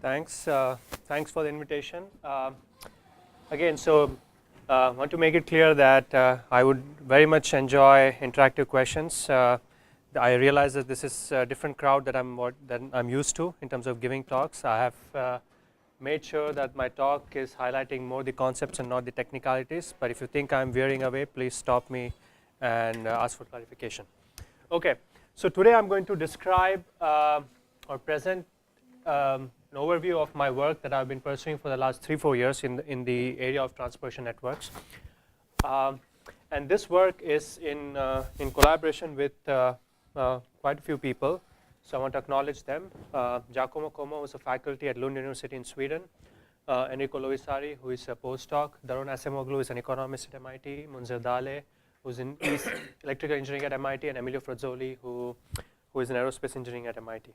Thanks. Thanks for the invitation. Again, so I want to make it clear that I would very much enjoy interactive questions. I realize that this is a different crowd that I'm used to in terms of giving talks. I have made sure that my talk is highlighting more the concepts and not the technicalities. But if you think I'm veering away, please stop me and ask for clarification. Okay. So today I'm going to describe or present an overview of my work that I've been pursuing for the last 3-4 years in the area of transportation networks. And this work is in collaboration with quite a few people. So I want to acknowledge them. Giacomo Como is a faculty at Lund University in Sweden. Enrico Lovisari, who is a postdoc. Daron Asemoglu is an economist at MIT. Munzer Dale, who's in electrical engineering at MIT, and Emilio Frazzoli, who is in aerospace engineering at MIT.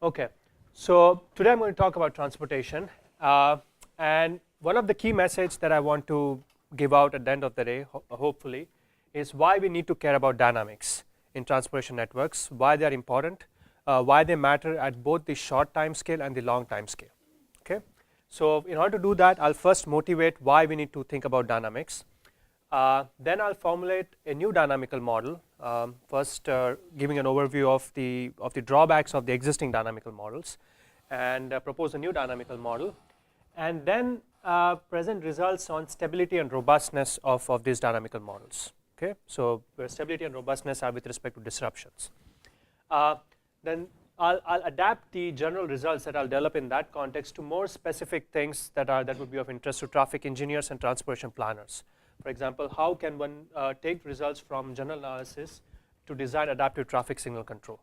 Okay, so today I'm going to talk about transportation. And one of the key messages that I want to give out at the end of the day, hopefully, is why we need to care about dynamics in transportation networks, why they are important, why they matter at both the short time scale and the long time scale. Okay, so in order to do that, I'll first motivate why we need to think about dynamics. Then I'll formulate a new dynamical model, first giving an overview of the drawbacks of the existing dynamical models, and propose a new dynamical model, and then present results on stability and robustness of these dynamical models. Okay, so where stability and robustness are with respect to disruptions. Then I'll adapt the general results that I'll develop in that context to more specific things that would be of interest to traffic engineers and transportation planners. For example, how can one take results from general analysis to design adaptive traffic signal control,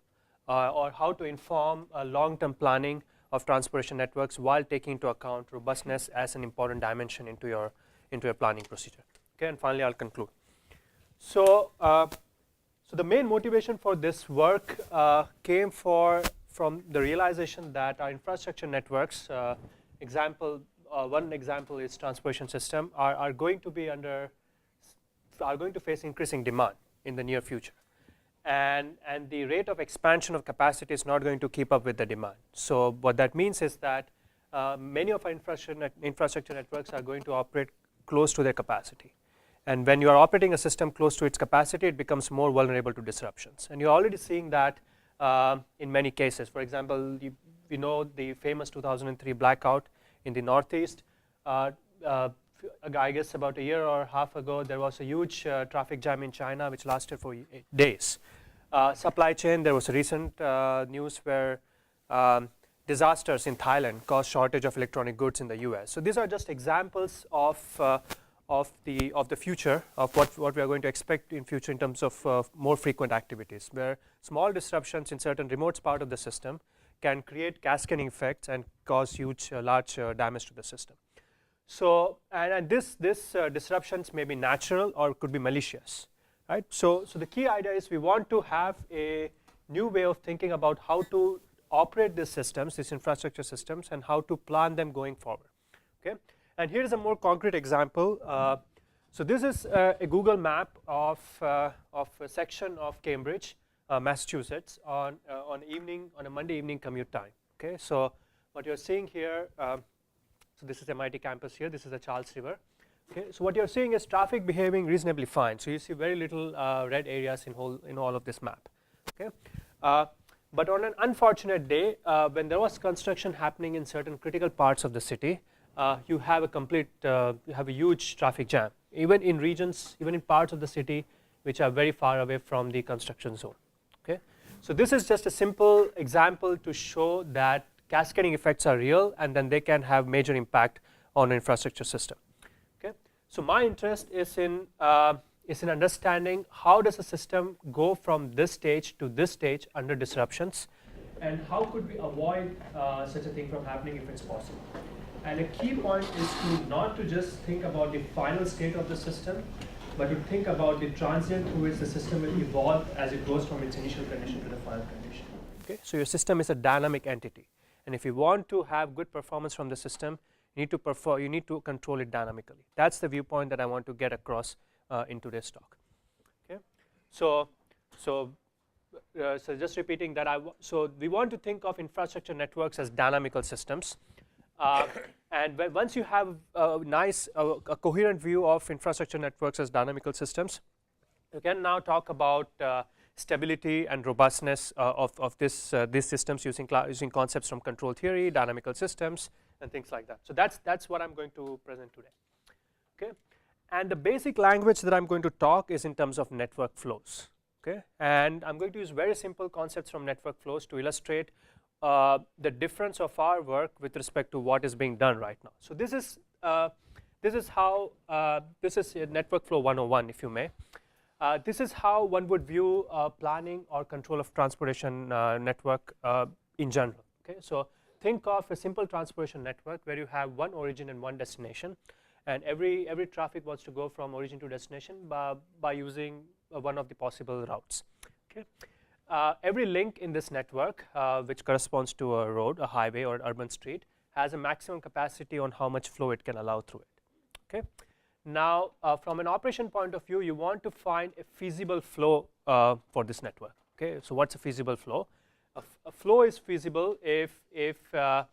or how to inform long-term planning of transportation networks while taking into account robustness as an important dimension into your planning procedure. Okay, and finally I'll conclude. So, so the main motivation for this work came from the realization that our infrastructure networks, one example is transportation system, are going to face increasing demand in the near future, and the rate of expansion of capacity is not going to keep up with the demand. So what that means is that many of our infrastructure networks are going to operate close to their capacity. And when you are operating a system close to its capacity, it becomes more vulnerable to disruptions. And you're already seeing that in many cases. For example, we know the famous 2003 blackout in the Northeast. I guess about a year or a half ago, there was a huge traffic jam in China, which lasted for 8 days. Supply chain, there was a recent news where disasters in Thailand caused shortage of electronic goods in the US. So these are just examples of the future, of what we are going to expect in future in terms of more frequent activities, where small disruptions in certain remote part of the system can create cascading effects and cause huge, large damage to the system. So, and this disruptions may be natural or could be malicious, right? So the key idea is we want to have a new way of thinking about how to operate these systems, these infrastructure systems, and how to plan them going forward. Okay. And here is a more concrete example. So this is a Google map of a section of Cambridge, Massachusetts, on a Monday evening commute time. Okay, so what you're seeing here, so this is MIT campus here. This is the Charles River. Okay, so what you're seeing is traffic behaving reasonably fine. So you see very little red areas in all of this map. Okay, but on an unfortunate day, when there was construction happening in certain critical parts of the city, you have a huge traffic jam, even in regions, even in parts of the city which are very far away from the construction zone. Okay, so this is just a simple example to show that cascading effects are real, and then they can have major impact on an infrastructure system. Okay, so my interest is in understanding how does a system go from this stage to this stage under disruptions, and how could we avoid such a thing from happening if it's possible. And a key point is not to just think about the final state of the system, but to think about the transient through which the system will evolve as it goes from its initial condition to the final condition. Okay, so your system is a dynamic entity, and if you want to have good performance from the system, you need to control it dynamically. That's the viewpoint that I want to get across in today's talk. Okay, so so just repeating that, so we want to think of infrastructure networks as dynamical systems. And once you have a nice, a coherent view of infrastructure networks as dynamical systems, you can now talk about stability and robustness of these systems using concepts from control theory, dynamical systems, and things like that. So that's what I'm going to present today. Okay, and the basic language that I'm going to talk is in terms of network flows. Okay, and I'm going to use very simple concepts from network flows to illustrate the difference of our work with respect to what is being done right now. So this is how this is network flow 101, if you may. This is how one would view planning or control of transportation network in general. Okay, so think of a simple transportation network where you have one origin and one destination, and every traffic wants to go from origin to destination by using one of the possible routes. Okay. Every link in this network, which corresponds to a road, a highway, or an urban street, has a maximum capacity on how much flow it can allow through it. Okay. Now, from an operation point of view, you want to find a feasible flow for this network. Okay. So what's a feasible flow? A flow is feasible if the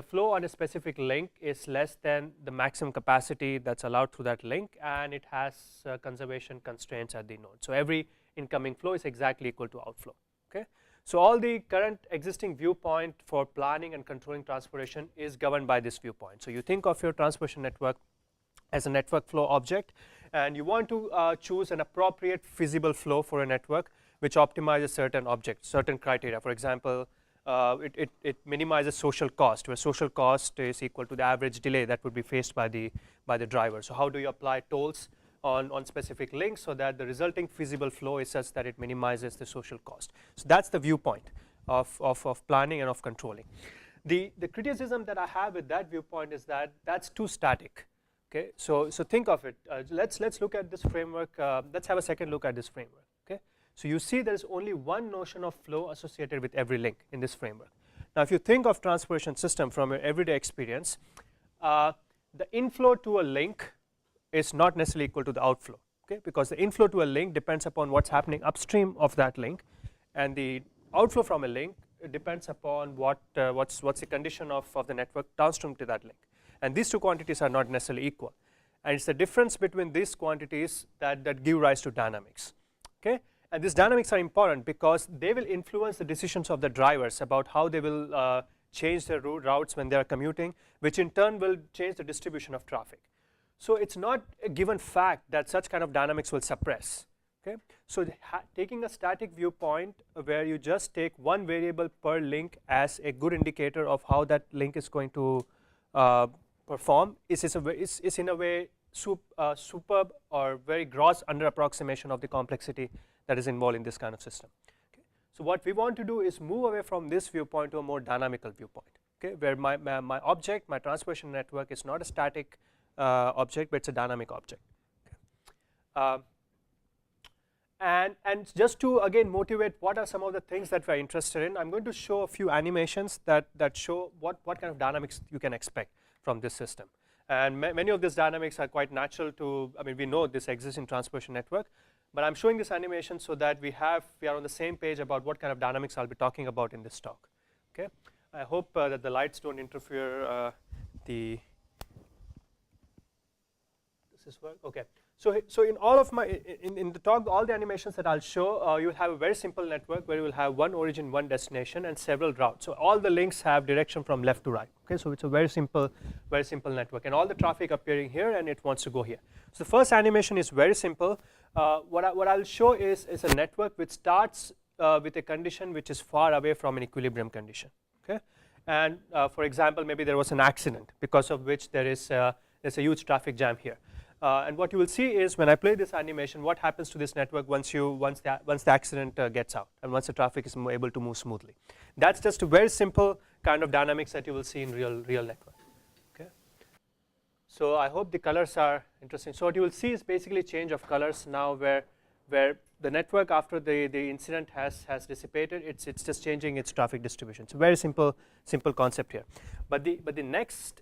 flow on a specific link is less than the maximum capacity that's allowed through that link, and it has conservation constraints at the node. So every incoming flow is exactly equal to outflow. Okay, so all the current existing viewpoint for planning and controlling transportation is governed by this viewpoint. So you think of your transportation network as a network flow object, and you want to choose an appropriate feasible flow for a network which optimizes certain objects, certain criteria. For example, it minimizes social cost, where social cost is equal to the average delay that would be faced by the driver. So how do you apply tolls on specific links so that the resulting feasible flow is such that it minimizes the social cost? So that's the viewpoint of planning and of controlling. The criticism that I have with that viewpoint is that that's too static. Okay, so think of it. Let's look at this framework. Let's have a second look at this framework. Okay. So you see there is only one notion of flow associated with every link in this framework. Now if you think of transportation system from your everyday experience, the inflow to a link is not necessarily equal to the outflow, okay? Because the inflow to a link depends upon what's happening upstream of that link, and the outflow from a link depends upon what's the condition of the network downstream to that link. And these two quantities are not necessarily equal, and it's the difference between these quantities that give rise to dynamics. Okay. And these dynamics are important because they will influence the decisions of the drivers about how they will change their routes when they are commuting, which in turn will change the distribution of traffic. So it's not a given fact that such kind of dynamics will suppress. Okay? So taking a static viewpoint where you just take one variable per link as a good indicator of how that link is going to perform is in a way superb or very gross under approximation of the complexity that is involved in this kind of system. Okay. So what we want to do is move away from this viewpoint to a more dynamical viewpoint, okay, where my object, my transportation network, is not a static object, but it's a dynamic object. Okay. And just to again motivate what are some of the things that we're interested in, I'm going to show a few animations that show what kind of dynamics you can expect from this system. And many of these dynamics are quite natural to, I mean, we know this exists in transportation network, but I'm showing this animation so that we are on the same page about what kind of dynamics I'll be talking about in this talk. Okay, I hope that the lights don't interfere. Does this work? Okay. So in all of my in the talk, all the animations that I'll show, you will have a very simple network where you will have one origin, one destination, and several routes. So all the links have direction from left to right. Okay, so it's a very simple network, and all the traffic appearing here, and it wants to go here. So the first animation is very simple. What I'll show is a network which starts with a condition which is far away from an equilibrium condition. Okay, and for example, maybe there was an accident because of which there's a huge traffic jam here. And what you will see is when I play this animation, what happens to this network once the accident gets out and once the traffic is able to move smoothly. That's just a very simple kind of dynamics that you will see in real network. Okay. So I hope the colors are interesting. So what you will see is basically change of colors now, where the network after the incident has dissipated, it's just changing its traffic distribution. It's a very simple concept here. But the next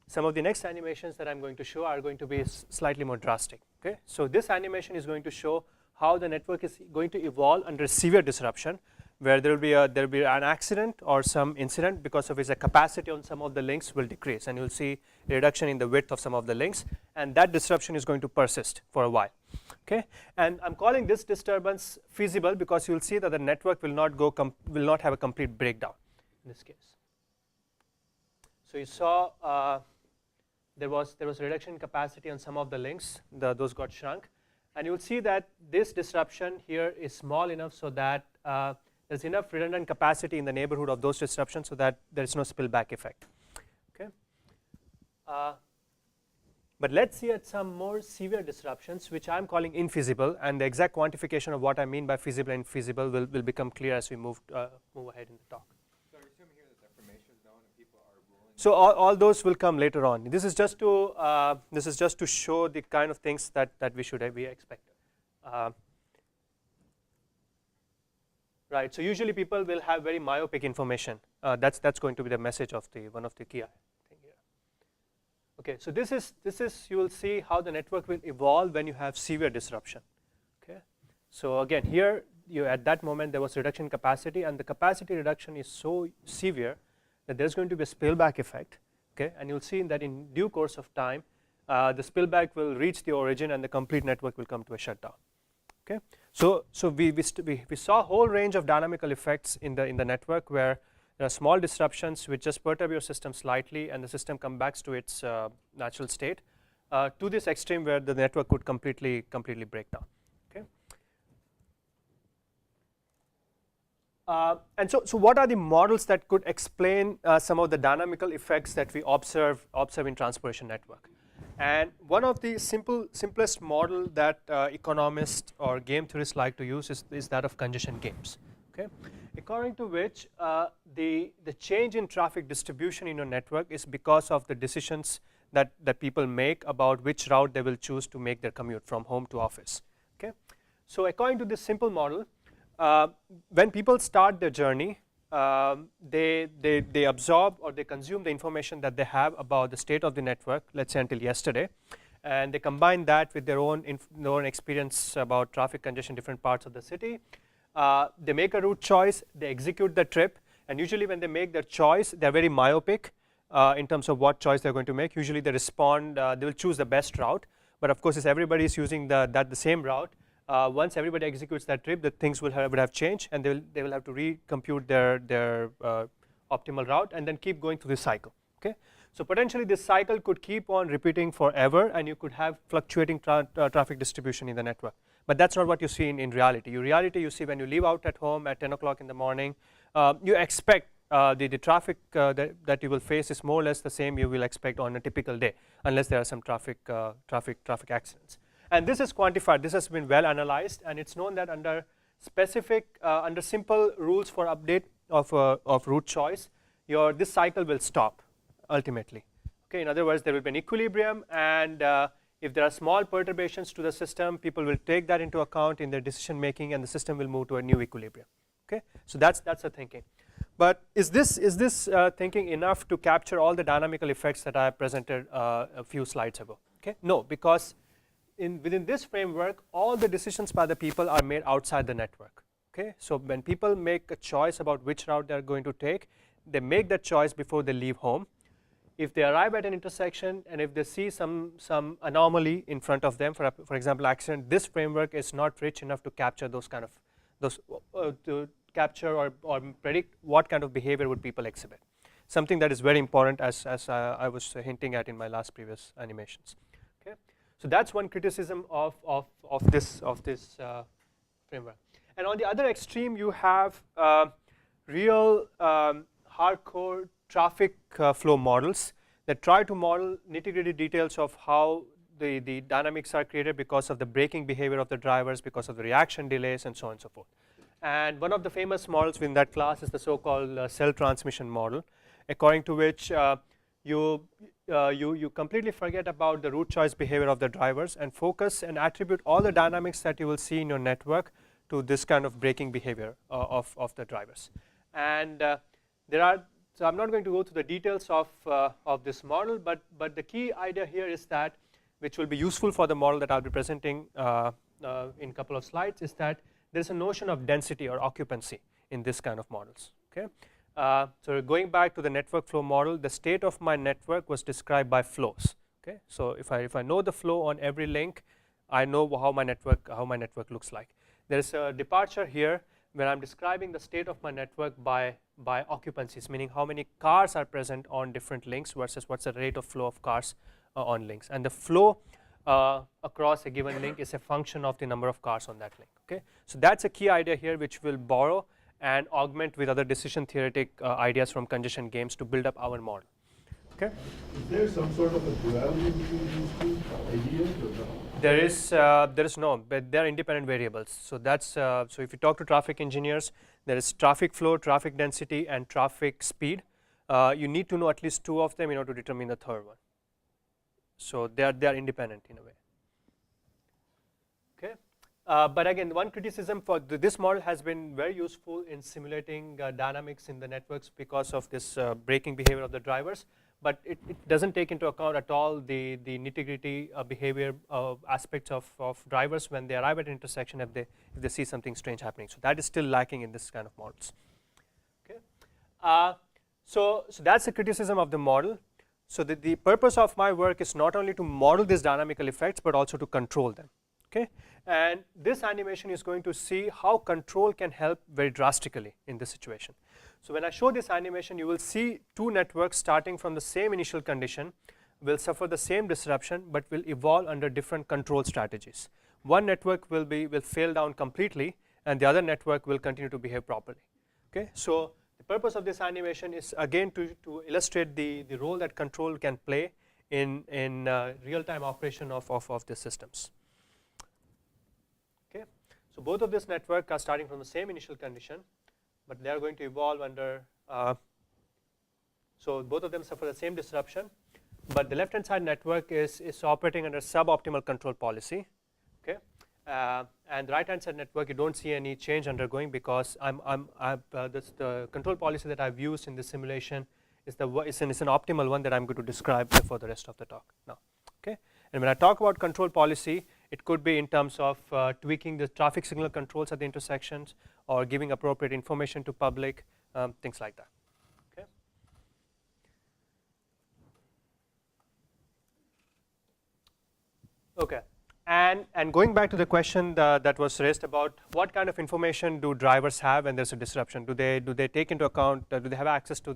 some of the next animations that I'm going to show are going to be slightly more drastic. Okay, so this animation is going to show how the network is going to evolve under severe disruption, where there will be an accident or some incident because of which the capacity on some of the links will decrease, and you'll see a reduction in the width of some of the links, and that disruption is going to persist for a while. Okay, and I'm calling this disturbance feasible because you'll see that the network will not have a complete breakdown in this case. So you saw there was reduction in capacity on some of the links, those got shrunk, and you'll see that this disruption here is small enough so that there's enough redundant capacity in the neighborhood of those disruptions so that there is no spillback effect. Okay. But let's see at some more severe disruptions, which I'm calling infeasible, and the exact quantification of what I mean by feasible and infeasible will become clear as we move ahead in the talk. So you're assuming here that the information is known and people are ruling? So all those will come later on. This is just to show the kind of things that we should be expected. Right. So usually people will have very myopic information. That's going to be the message of one of the key thing here. Okay. So this is you will see how the network will evolve when you have severe disruption. Okay. So again, here at that moment there was reduction in capacity, and the capacity reduction is so severe that there's going to be a spillback effect. Okay. And you'll see that in due course of time, the spillback will reach the origin, and the complete network will come to a shutdown. Okay. So we saw a whole range of dynamical effects in the network where there are small disruptions which just perturb your system slightly, and the system comes back to its natural state, to this extreme where the network could completely break down. Okay. And so what are the models that could explain some of the dynamical effects that we observe in transportation network? And one of the simplest model that economists or game theorists like to use is that of congestion games. Okay, according to which the change in traffic distribution in your network is because of the decisions that people make about which route they will choose to make their commute from home to office. Okay, so according to this simple model, when people start their journey, they absorb or they consume the information that they have about the state of the network, let's say until yesterday, and they combine that with their own experience about traffic congestion in different parts of the city. They make a route choice, they execute the trip, and usually when they make their choice, they're very myopic in terms of what choice they're going to make. Usually they respond, they will choose the best route, but of course if everybody is using the same route, once everybody executes that trip, the things would have changed, and they will have to recompute their optimal route and then keep going through this cycle. Okay, so potentially this cycle could keep on repeating forever, and you could have fluctuating traffic distribution in the network. But that's not what you see in reality. In reality, you see when you leave out at home at 10 o'clock in the morning, you expect the traffic that you will face is more or less the same you will expect on a typical day, unless there are some traffic accidents. And this is quantified. This has been well analyzed, and it's known that under simple rules for update of route choice, this cycle will stop ultimately. Okay, in other words, there will be an equilibrium, and if there are small perturbations to the system, people will take that into account in their decision making, and the system will move to a new equilibrium. Okay, so that's the thinking. But is this thinking enough to capture all the dynamical effects that I presented a few slides ago? Okay, no, because within this framework, all the decisions by the people are made outside the network. Okay, so when people make a choice about which route they're going to take, they make that choice before they leave home. If they arrive at an intersection and if they see some anomaly in front of them, for example, accident, this framework is not rich enough to capture to capture or predict what kind of behavior would people exhibit. Something that is very important, as I was hinting at in my previous animations. Okay, so that's one criticism of this framework. And on the other extreme, you have real hardcore traffic flow models that try to model nitty-gritty details of how the dynamics are created because of the braking behavior of the drivers, because of the reaction delays, and so on and so forth. And one of the famous models within that class is the so-called cell transmission model, according to which you completely forget about the route choice behavior of the drivers and focus and attribute all the dynamics that you will see in your network to this kind of braking behavior of the drivers. And so I'm not going to go through the details of this model, but the key idea here is that, which will be useful for the model that I'll be presenting in a couple of slides is that there is a notion of density or occupancy in this kind of models. Okay, so going back to the network flow model, the state of my network was described by flows. Okay, so if I know the flow on every link, I know how my network looks like. There is a departure here where I'm describing the state of my network by occupancies, meaning how many cars are present on different links versus what's the rate of flow of cars on links, and the flow across a given link is a function of the number of cars on that link. Okay, so that's a key idea here, which we'll borrow and augment with other decision theoretic ideas from congestion games to build up our model. Okay. Is there some sort of a duality between these two ideas or no? There is no, but they are independent variables. So that's so if you talk to traffic engineers, there is traffic flow, traffic density, and traffic speed. You need to know at least two of them in order to determine the third one. So they are independent in a way. Okay, but again, one criticism for this model has been very useful in simulating dynamics in the networks because of this braking behavior of the drivers. But it doesn't take into account at all the nitty-gritty behavior aspects of drivers when they arrive at an intersection if they see something strange happening. So that is still lacking in this kind of models. Okay, so that's the criticism of the model. So the purpose of my work is not only to model these dynamical effects but also to control them. Okay, and this animation is going to see how control can help very drastically in this situation. So when I show this animation, you will see two networks starting from the same initial condition will suffer the same disruption but will evolve under different control strategies. One network will fail down completely and the other network will continue to behave properly. Okay, so the purpose of this animation is again to illustrate the role that control can play in real-time operation of the systems. Okay, so both of these networks are starting from the same initial condition, but they are going to evolve under, so both of them suffer the same disruption, but the left-hand side network is operating under suboptimal control policy. Okay, and the right-hand side network, you don't see any change undergoing because the control policy that I've used in this simulation is an optimal one that I'm going to describe for the rest of the talk now. Okay, and when I talk about control policy, it could be in terms of tweaking the traffic signal controls at the intersections or giving appropriate information to public, things like that. Okay. Okay, and going back to the question that was raised about what kind of information do drivers have when there's a disruption? Do they take into account? Do they have access to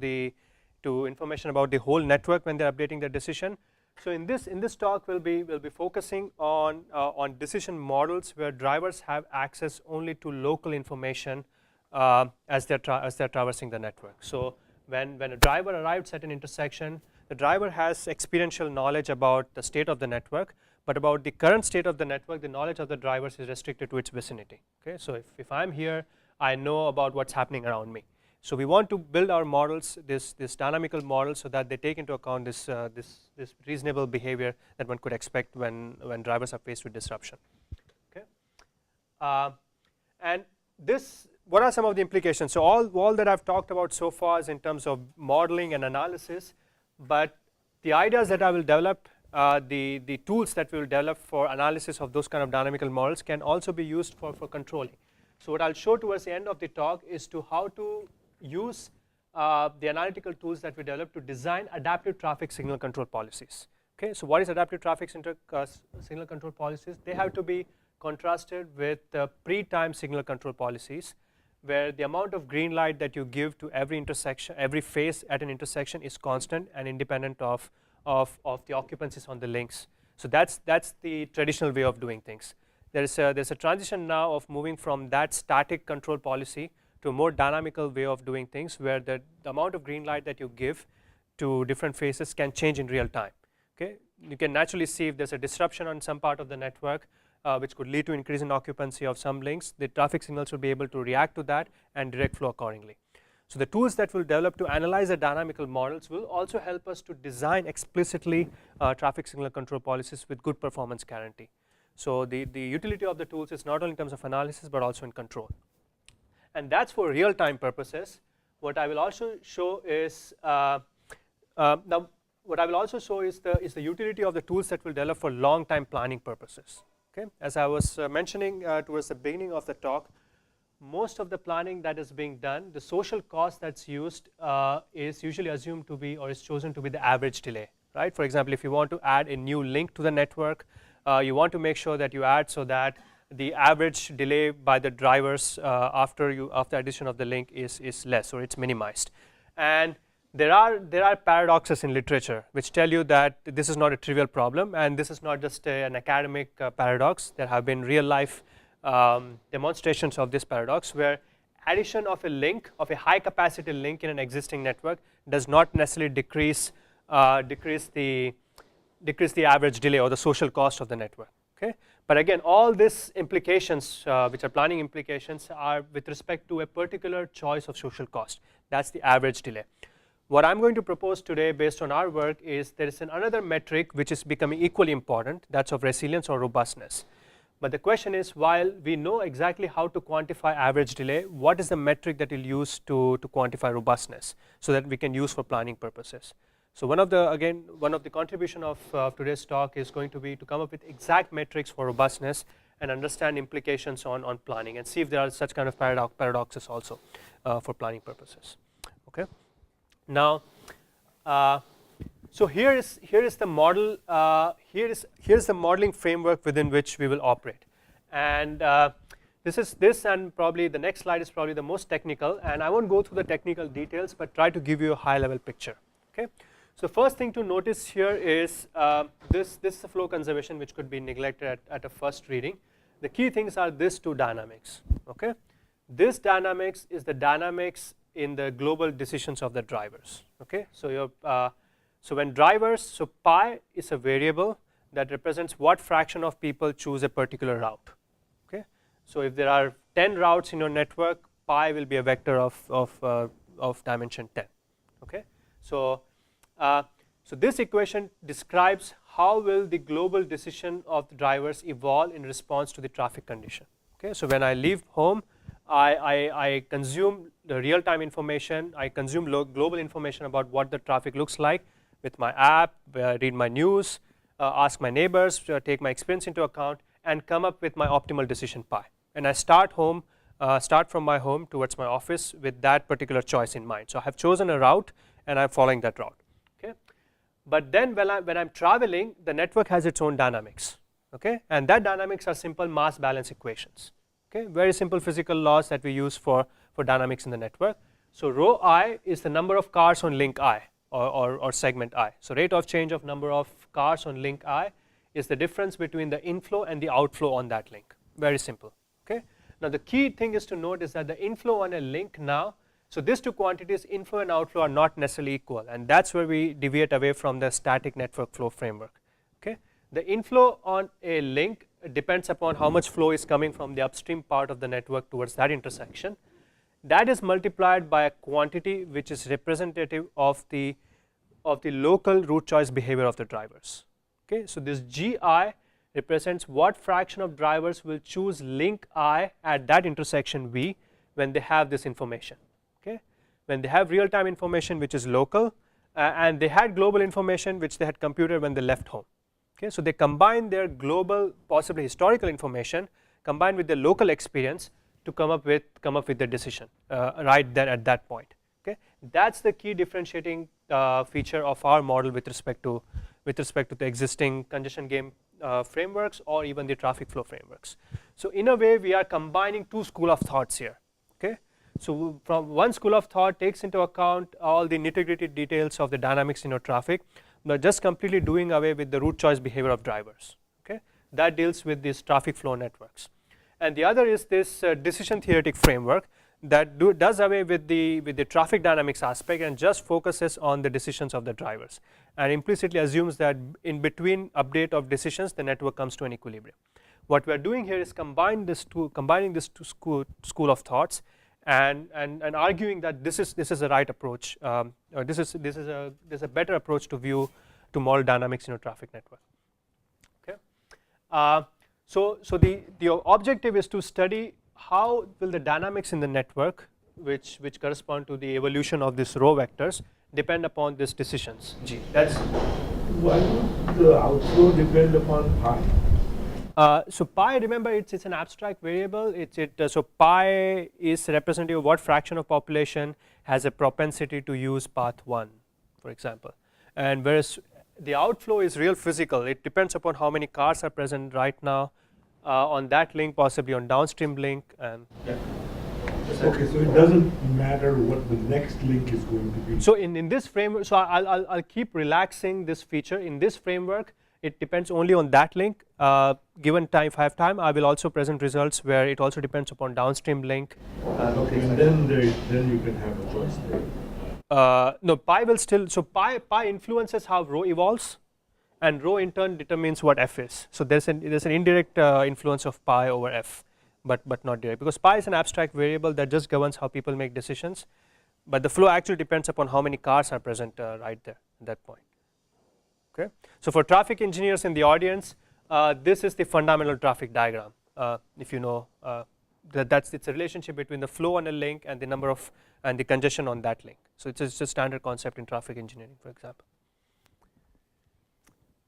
information about the whole network when they're updating their decision? So in this talk, we'll be focusing on decision models where drivers have access only to local information as they're traversing the network. So when a driver arrives at an intersection, the driver has experiential knowledge about the state of the network, but about the current state of the network, the knowledge of the drivers is restricted to its vicinity. Okay, so if I'm here, I know about what's happening around me. So we want to build our models, this dynamical model, so that they take into account this reasonable behavior that one could expect when drivers are faced with disruption. Okay, and what are some of the implications? So all that I've talked about so far is in terms of modeling and analysis, but the ideas that I will develop, the tools that we will develop for analysis of those kind of dynamical models can also be used for controlling. So what I'll show towards the end of the talk is how to use the analytical tools that we develop to design adaptive traffic signal control policies. Okay, so what is adaptive traffic signal control policies? They have to be contrasted with pre-timed signal control policies, where the amount of green light that you give to every intersection, every phase at an intersection is constant and independent of the occupancies on the links. So that's the traditional way of doing things. There's a transition now of moving from that static control policy to a more dynamical way of doing things, where the amount of green light that you give to different phases can change in real time. Okay, you can naturally see if there's a disruption on some part of the network, which could lead to increase in occupancy of some links. The traffic signals will be able to react to that and direct flow accordingly. So the tools that we'll develop to analyze the dynamical models will also help us to design explicitly traffic signal control policies with good performance guarantee. So the utility of the tools is not only in terms of analysis but also in control. And that's for real-time purposes. What I will also show is the utility of the tools that we'll develop for long-time planning purposes. Okay, as I was mentioning towards the beginning of the talk, most of the planning that is being done, the social cost that's used is usually assumed to be or is chosen to be the average delay, right? For example, if you want to add a new link to the network, you want to make sure that you add so that the average delay by the drivers after addition of the link is less or it's minimized. And there are paradoxes in literature which tell you that this is not a trivial problem, and this is not just an academic paradox. There have been real life demonstrations of this paradox where addition of a link, of a high capacity link in an existing network does not necessarily decrease the average delay or the social cost of the network. Okay, but again, all these implications which are planning implications are with respect to a particular choice of social cost. That's the average delay. What I'm going to propose today based on our work is there is another metric which is becoming equally important, that's of resilience or robustness. But the question is, while we know exactly how to quantify average delay, what is the metric that we'll use to quantify robustness so that we can use for planning purposes? So one of the contribution of today's talk is going to be to come up with exact metrics for robustness and understand implications on planning and see if there are such kind of paradoxes also for planning purposes. Okay. Now, so here is the model. Here's the modeling framework within which we will operate, and this and probably the next slide is probably the most technical, and I won't go through the technical details, but try to give you a high-level picture. Okay. So first thing to notice here is this is a flow conservation which could be neglected at a first reading. The key things are these two dynamics. Okay. This dynamics is the dynamics in the global decisions of the drivers. Okay, so when drivers, so pi is a variable that represents what fraction of people choose a particular route. Okay, so if there are 10 routes in your network, pi will be a vector of dimension 10. Okay, so this equation describes how will the global decision of the drivers evolve in response to the traffic condition. Okay, so when I leave home, I consume the real-time information, I consume global information about what the traffic looks like with my app, read my news, ask my neighbors, take my experience into account, and come up with my optimal decision pi. And I start from my home towards my office with that particular choice in mind. So I have chosen a route and I'm following that route. Okay, but then when I'm traveling, the network has its own dynamics. Okay, and that dynamics are simple mass balance equations. Okay, very simple physical laws that we use for dynamics in the network. So rho I is the number of cars on link I or segment I. So rate of change of number of cars on link I is the difference between the inflow and the outflow on that link. Very simple. Okay. Now the key thing is to note is that the inflow on a link now, so these two quantities, inflow and outflow, are not necessarily equal, and that's where we deviate away from the static network flow framework. Okay. The inflow on a link depends upon how much flow is coming from the upstream part of the network towards that intersection. That is multiplied by a quantity which is representative of the local route choice behavior of the drivers. Okay, so this GI represents what fraction of drivers will choose link I at that intersection V when they have this information. Okay, when they have real-time information which is local, and they had global information which they had computed when they left home. Okay, so they combine their global, possibly historical information, combined with the local experience to come up with the decision right there at that point. Okay, that's the key differentiating feature of our model with respect to the existing congestion game frameworks or even the traffic flow frameworks. So in a way, we are combining two schools of thoughts here. Okay, so from one school of thought takes into account all the nitty-gritty details of the dynamics in your traffic, but just completely doing away with the route choice behavior of drivers. Okay, that deals with these traffic flow networks. And the other is this decision theoretic framework that does away with the traffic dynamics aspect and just focuses on the decisions of the drivers, and implicitly assumes that in between update of decisions, the network comes to an equilibrium. What we are doing here is combining these two school of thoughts and arguing that this is the right approach. This is a better approach to model dynamics in a traffic network. Okay. So the objective is to study how will the dynamics in the network, which correspond to the evolution of these row vectors, depend upon these decisions. G. That's why would the outflow depend upon pi? So pi, remember, it's an abstract variable. So pi is representative of what fraction of population has a propensity to use path 1, for example. And whereas the outflow is real physical. It depends upon how many cars are present right now on that link, possibly on downstream link. And yeah. Okay, so it doesn't matter what the next link is going to be. So in this framework, so I'll keep relaxing this feature. In this framework, it depends only on that link. Given time, if I have time, I will also present results where it also depends upon downstream link. Okay, and then you can have a choice there. No, pi will still, so pi influences how rho evolves, and rho in turn determines what f is. So there's an indirect influence of pi over f, but not direct, because pi is an abstract variable that just governs how people make decisions, but the flow actually depends upon how many cars are present right there at that point. Okay, so for traffic engineers in the audience, this is the fundamental traffic diagram. If you know, it's a relationship between the flow on a link and the number of and the congestion on that link. So it's a standard concept in traffic engineering, for example.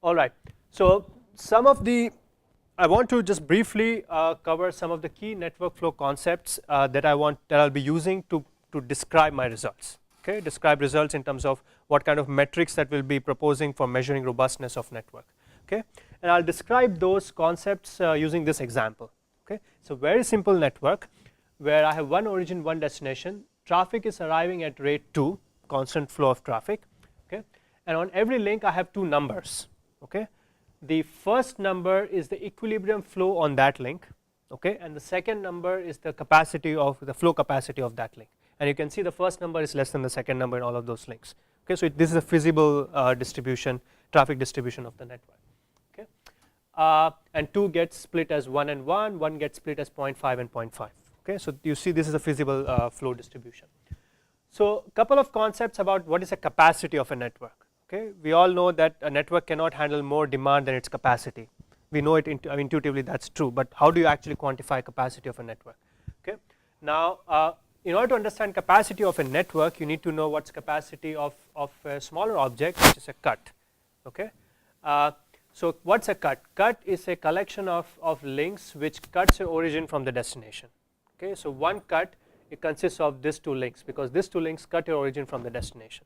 All right. So I want to just briefly cover some of the key network flow concepts that I'll be using to describe my results. Okay, describe results in terms of what kind of metrics that we'll be proposing for measuring robustness of network. Okay, and I'll describe those concepts using this example. Okay, so very simple network where I have one origin, one destination. Traffic is arriving at rate 2, constant flow of traffic. Okay, and on every link I have 2 numbers. Okay, the first number is the equilibrium flow on that link. Okay, and the second number is the capacity of the flow capacity of that link. And you can see the first number is less than the second number in all of those links. Okay, so this is a feasible distribution, traffic distribution of the network. Okay, and 2 gets split as 1 and 1, 1 gets split as 0.5 and 0.5. Okay, so you see this is a feasible flow distribution. So a couple of concepts about what is a capacity of a network. Okay, we all know that a network cannot handle more demand than its capacity. We know it intuitively, that's true, but how do you actually quantify capacity of a network? Okay, now in order to understand capacity of a network, you need to know what's capacity of a smaller object, which is a cut. Okay, so what's a cut? Cut is a collection of links which cuts your origin from the destination. Okay, so one cut, it consists of these 2 links, because these 2 links cut your origin from the destination.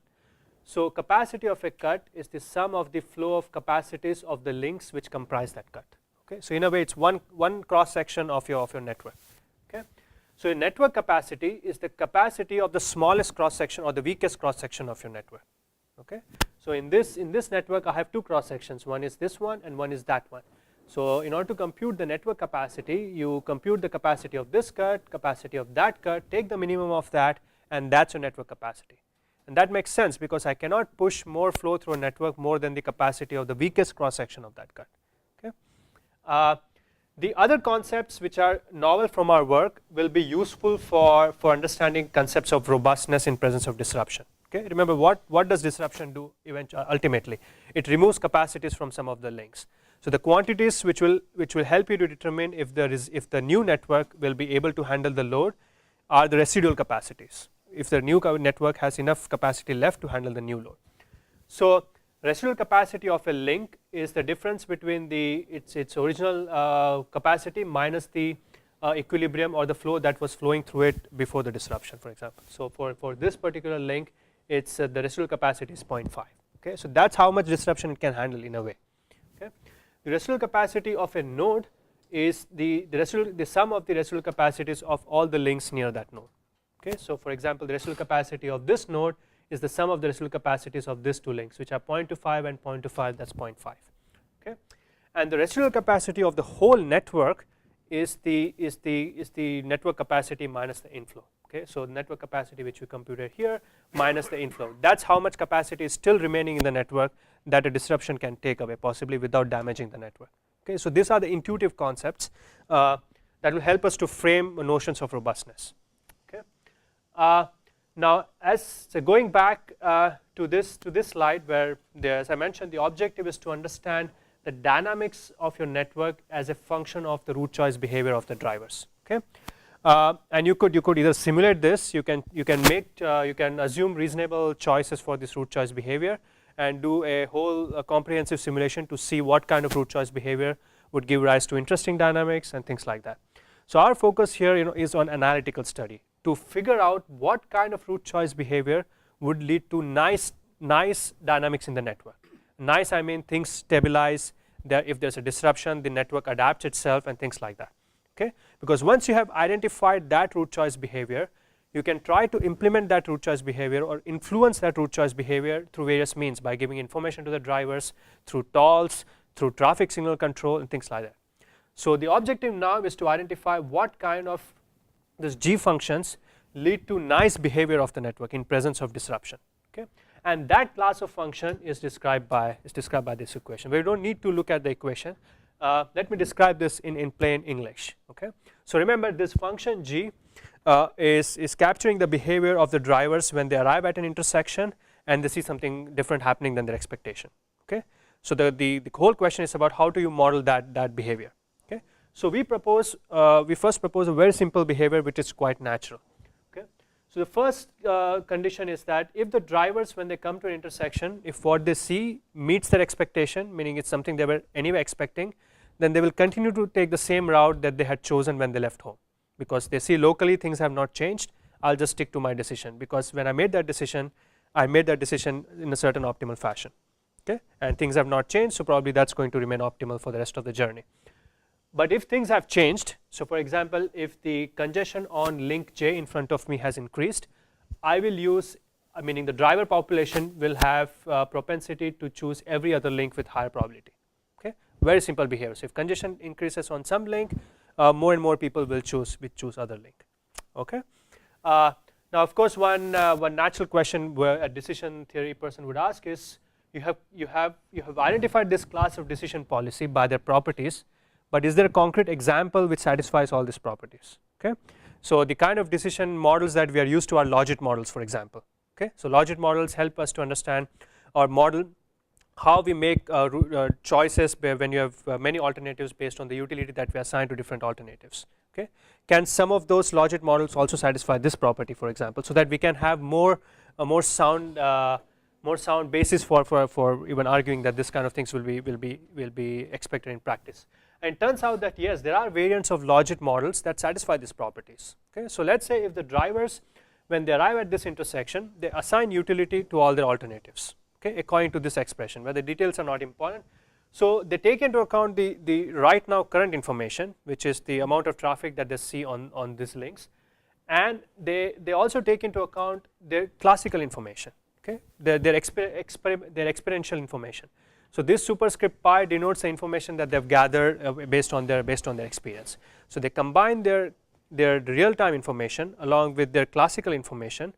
So capacity of a cut is the sum of the flow of capacities of the links which comprise that cut. Okay, so in a way it's one cross section of your network. Okay, so a network capacity is the capacity of the smallest cross section or the weakest cross section of your network. Okay, so in this network I have 2 cross sections, one is this one and one is that one. So in order to compute the network capacity, you compute the capacity of this cut, capacity of that cut, take the minimum of that, and that's your network capacity. And that makes sense because I cannot push more flow through a network more than the capacity of the weakest cross section of that cut. Okay, the other concepts which are novel from our work will be useful for understanding concepts of robustness in presence of disruption. Okay, remember what does disruption do ultimately? It removes capacities from some of the links. So the quantities which will help you to determine if the new network will be able to handle the load are the residual capacities, if the new network has enough capacity left to handle the new load. So residual capacity of a link is the difference between its original capacity minus the equilibrium or the flow that was flowing through it before the disruption, for example. So for this particular link, it's the residual capacity is 0.5. Okay, so that's how much disruption it can handle in a way. Okay, the residual capacity of a node is the sum of the residual capacities of all the links near that node. Okay, so for example, the residual capacity of this node is the sum of the residual capacities of these 2 links, which are 0.25 and 0.25, that's 0.5. Okay, and the residual capacity of the whole network is the network capacity minus the inflow. Okay, so network capacity which we computed here minus the inflow. That's how much capacity is still remaining in the network that a disruption can take away, possibly without damaging the network. Okay, so these are the intuitive concepts that will help us to frame notions of robustness. Okay, now going back to this slide where as I mentioned, the objective is to understand the dynamics of your network as a function of the route choice behavior of the drivers. Okay, and you could either simulate this, you can assume reasonable choices for this route choice behavior and do a whole comprehensive simulation to see what kind of route choice behavior would give rise to interesting dynamics and things like that. So our focus here is on analytical study to figure out what kind of root choice behavior would lead to nice dynamics in the network. Nice, I mean things stabilize, if there's a disruption the network adapts itself and things like that. Okay, because once you have identified that root choice behavior, you can try to implement that root choice behavior or influence that root choice behavior through various means, by giving information to the drivers, through tolls, through traffic signal control and things like that. So the objective now is to identify what kind of these G functions lead to nice behavior of the network in presence of disruption. Okay, and that class of function is described by this equation. We don't need to look at the equation. Let me describe this in plain English. Okay, so remember this function G is capturing the behavior of the drivers when they arrive at an intersection and they see something different happening than their expectation. Okay, so the whole question is about how do you model that behavior. Okay, so we first propose a very simple behavior which is quite natural. Okay, so the first condition is that if the drivers when they come to an intersection, if what they see meets their expectation, meaning it's something they were anyway expecting, then they will continue to take the same route that they had chosen when they left home, because they see locally things have not changed. I'll just stick to my decision, because when I made that decision in a certain optimal fashion. Okay, and things have not changed, so probably that's going to remain optimal for the rest of the journey. But if things have changed, so for example if the congestion on link J in front of me has increased, I will use, meaning the driver population will have propensity to choose every other link with higher probability. Okay, very simple behavior. So if congestion increases on some link, more and more people will choose other link. Okay, now of course one natural question where a decision theory person would ask is, you have identified this class of decision policy by their properties, but is there a concrete example which satisfies all these properties? Okay, so the kind of decision models that we are used to are logit models, for example. Okay, so logit models help us to understand or model how we make choices when you have many alternatives based on the utility that we assign to different alternatives. Okay, can some of those logit models also satisfy this property, for example, so that we can have a more sound basis for even arguing that this kind of things will be expected in practice. And it turns out that yes, there are variants of logit models that satisfy these properties. Okay, so let's say if the drivers when they arrive at this intersection, they assign utility to all their alternatives. Okay, according to this expression, where the details are not important. So they take into account the right now current information, which is the amount of traffic that they see on these links, and they also take into account their classical information. Okay, their experiential information. So this superscript pi denotes the information that they've gathered based on their experience. So they combine their real-time information along with their classical information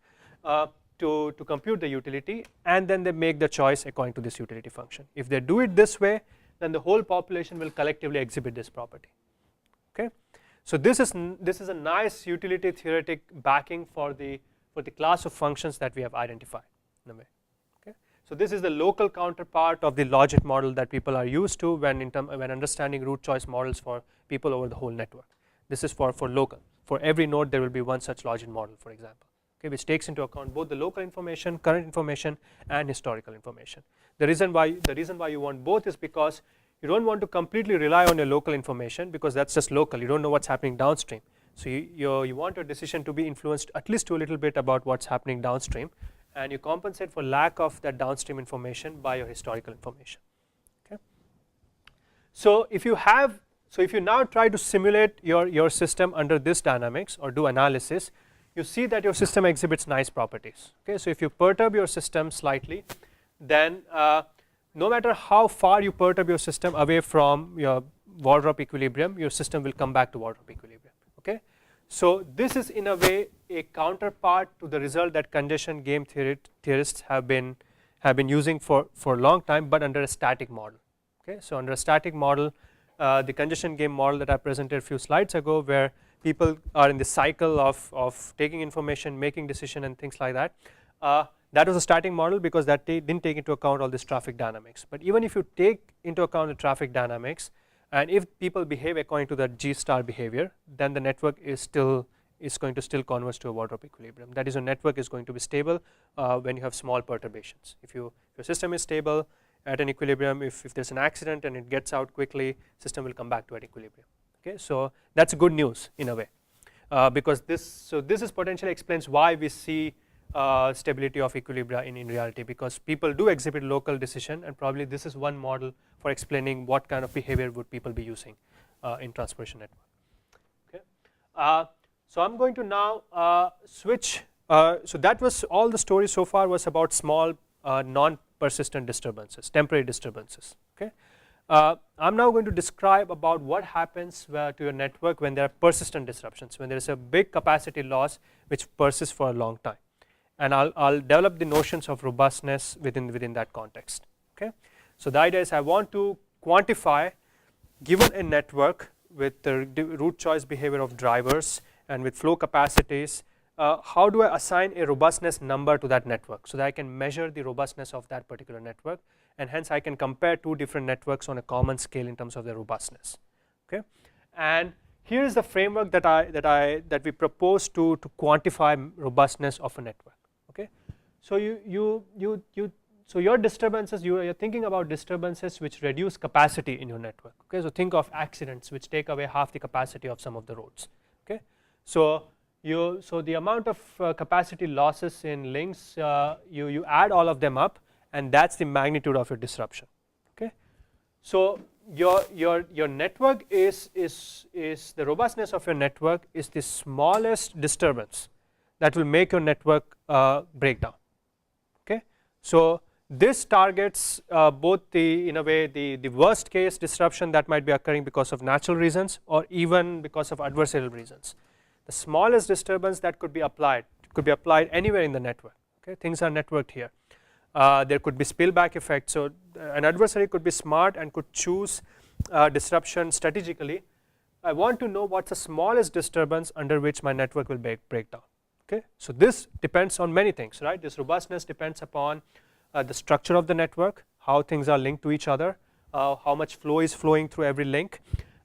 to compute the utility, and then they make the choice according to this utility function. If they do it this way, then the whole population will collectively exhibit this property. Okay, so this is a nice utility theoretic backing for the class of functions that we have identified in a way. Okay, so this is the local counterpart of the logit model that people are used to when understanding root choice models for people over the whole network. This is for local. For every node there will be one such logit model, for example. Okay, which takes into account both the local information, current information, and historical information. The reason why you want both is because you don't want to completely rely on your local information, because that's just local. You don't know what's happening downstream. So you want your decision to be influenced at least to a little bit about what's happening downstream, and you compensate for lack of that downstream information by your historical information. Okay. So if you now try to simulate your system under this dynamics or do analysis, you see that your system exhibits nice properties. Okay, so if you perturb your system slightly, then no matter how far you perturb your system away from your Waldrop equilibrium, your system will come back to Waldrop equilibrium. Okay, so this is in a way a counterpart to the result that congestion game theorists have been using for a long time, but under a static model. Okay, so under a static model, the congestion game model that I presented a few slides ago, where people are in the cycle of taking information, making decision, and things like that. That was a static model because that didn't take into account all this traffic dynamics. But even if you take into account the traffic dynamics, and if people behave according to that G star behavior, then the network is going to still converge to a Waldrop equilibrium. That is, your network is going to be stable when you have small perturbations. If your system is stable at an equilibrium. If there's an accident and it gets out quickly, system will come back to at equilibrium. Okay, so that's good news in a way, because this is potentially explains why we see stability of equilibria in reality, because people do exhibit local decision, and probably this is one model for explaining what kind of behavior would people be using in transportation network. Okay, so I'm going to now switch. So that was all the story so far was about small non-persistent disturbances, temporary disturbances. Okay, I'm now going to describe about what happens to your network when there are persistent disruptions, when there is a big capacity loss which persists for a long time, and I'll develop the notions of robustness within that context. Okay, so the idea is I want to quantify, given a network with the root choice behavior of drivers and with flow capacities, how do I assign a robustness number to that network so that I can measure the robustness of that particular network, and hence I can compare two different networks on a common scale in terms of their robustness. Okay, and here is the framework that we propose to quantify robustness of a network. Okay, so so your disturbances, you're thinking about disturbances which reduce capacity in your network. Okay, so think of accidents which take away half the capacity of some of the roads. Okay, so the amount of capacity losses in links, you add all of them up, and that's the magnitude of your disruption. Okay, so your network is the robustness of your network is the smallest disturbance that will make your network break down. Okay, so this targets both in a way the worst case disruption that might be occurring because of natural reasons or even because of adversarial reasons. The smallest disturbance that could be applied, it could be applied anywhere in the network. Okay, things are networked here. There could be spillback effect. So an adversary could be smart and could choose disruption strategically. I want to know what's the smallest disturbance under which my network will break down. Okay, so this depends on many things, right? This robustness depends upon the structure of the network, how things are linked to each other, how much flow is flowing through every link,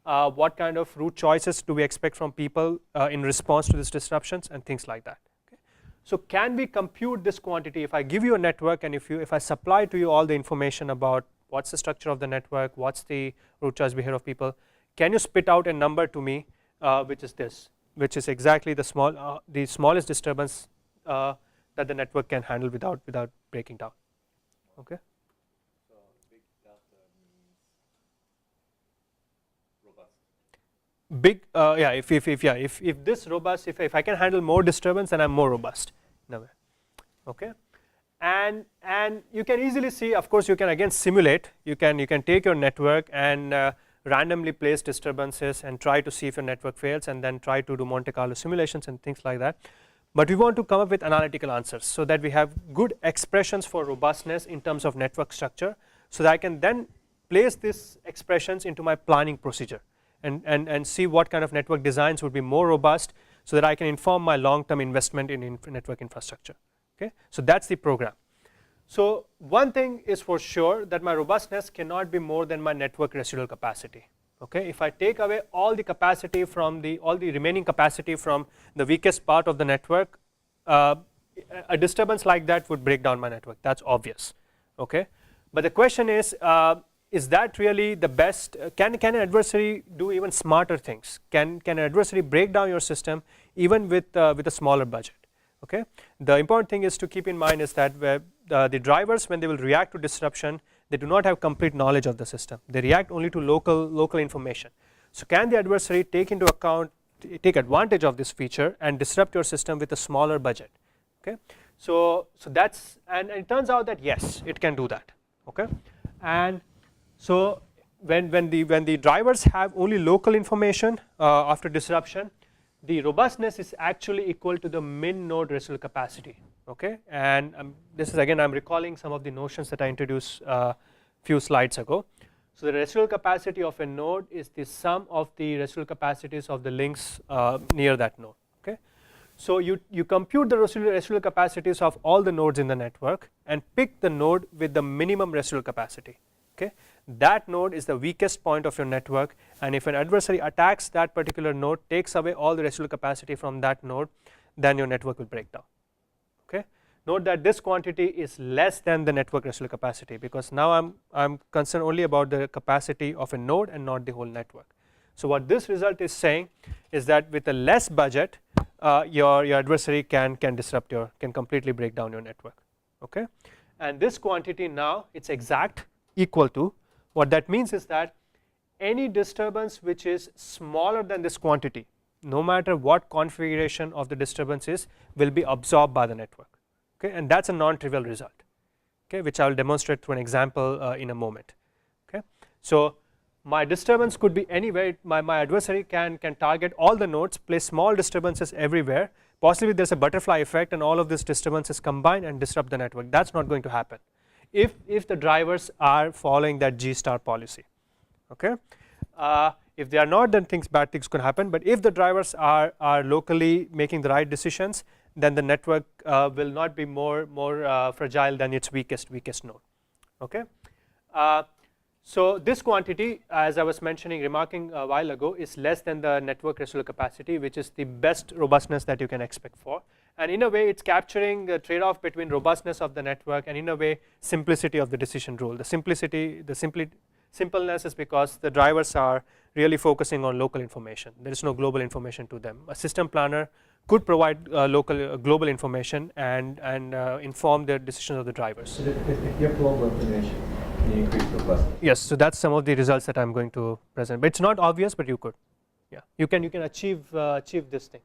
what kind of route choices do we expect from people in response to these disruptions, and things like that. Okay, so can we compute this quantity? If I give you a network and if I supply to you all the information about what's the structure of the network, what's the route choice behavior of people, can you spit out a number to me which is this, which is exactly the smallest disturbance that the network can handle without breaking down? Okay. So big delta means robust. Big, yeah. If this robust, if I can handle more disturbance, then I'm more robust in a way. Okay, and you can easily see. Of course, you can again simulate. You can take your network and randomly place disturbances and try to see if your network fails, and then try to do Monte Carlo simulations and things like that. But we want to come up with analytical answers so that we have good expressions for robustness in terms of network structure, so that I can then place these expressions into my planning procedure and see what kind of network designs would be more robust, so that I can inform my long-term investment in network infrastructure. Okay, so that's the program. So one thing is for sure, that my robustness cannot be more than my network residual capacity. Okay, if I take away all the capacity from all the remaining capacity from the weakest part of the network, a disturbance like that would break down my network. That's obvious. Okay, but the question is that really the best? Can an adversary do even smarter things? Can an adversary break down your system even with a smaller budget? Okay, the important thing is to keep in mind is that the drivers, when they will react to disruption, they do not have complete knowledge of the system. They react only to local information. So can the adversary take advantage of this feature and disrupt your system with a smaller budget? Okay, so that's, and it turns out that yes, it can do that. Okay, and so when the drivers have only local information after disruption, the robustness is actually equal to the min node residual capacity. Okay, and this is again, I'm recalling some of the notions that I introduced few slides ago. So the residual capacity of a node is the sum of the residual capacities of the links near that node. Okay, so you compute the residual capacities of all the nodes in the network and pick the node with the minimum residual capacity. Okay, that node is the weakest point of your network, and if an adversary attacks that particular node, takes away all the residual capacity from that node, then your network will break down. Okay, Note that this quantity is less than the network residual capacity, because now I'm concerned only about the capacity of a node and not the whole network. So what this result is saying is that with a less budget, your adversary can completely break down your network. Okay, and this quantity now it's exact equal to, what that means is that any disturbance which is smaller than this quantity, no matter what configuration of the disturbance is, will be absorbed by the network. Okay, and that's a non-trivial result, okay, which I will demonstrate through an example in a moment. Okay, so my disturbance could be anywhere. My adversary can target all the nodes, place small disturbances everywhere. Possibly there's a butterfly effect and all of these disturbances combine and disrupt the network. That's not going to happen if the drivers are following that G star policy. Okay, if they are not, then bad things could happen. But if the drivers are locally making the right decisions, then the network will not be more fragile than its weakest node. Okay. So this quantity, as I was remarking a while ago, is less than the network residual capacity, which is the best robustness that you can expect for. And in a way, it's capturing the trade-off between robustness of the network and, in a way, simplicity of the decision rule. The simpleness is because the drivers are really focusing on local information. There is no global information to them. A system planner could provide global information and inform the decisions of the drivers. So if you have global information, you increase robustness. Yes, so that's some of the results that I'm going to present. But it's not obvious, but you could. Yeah, you can achieve this thing.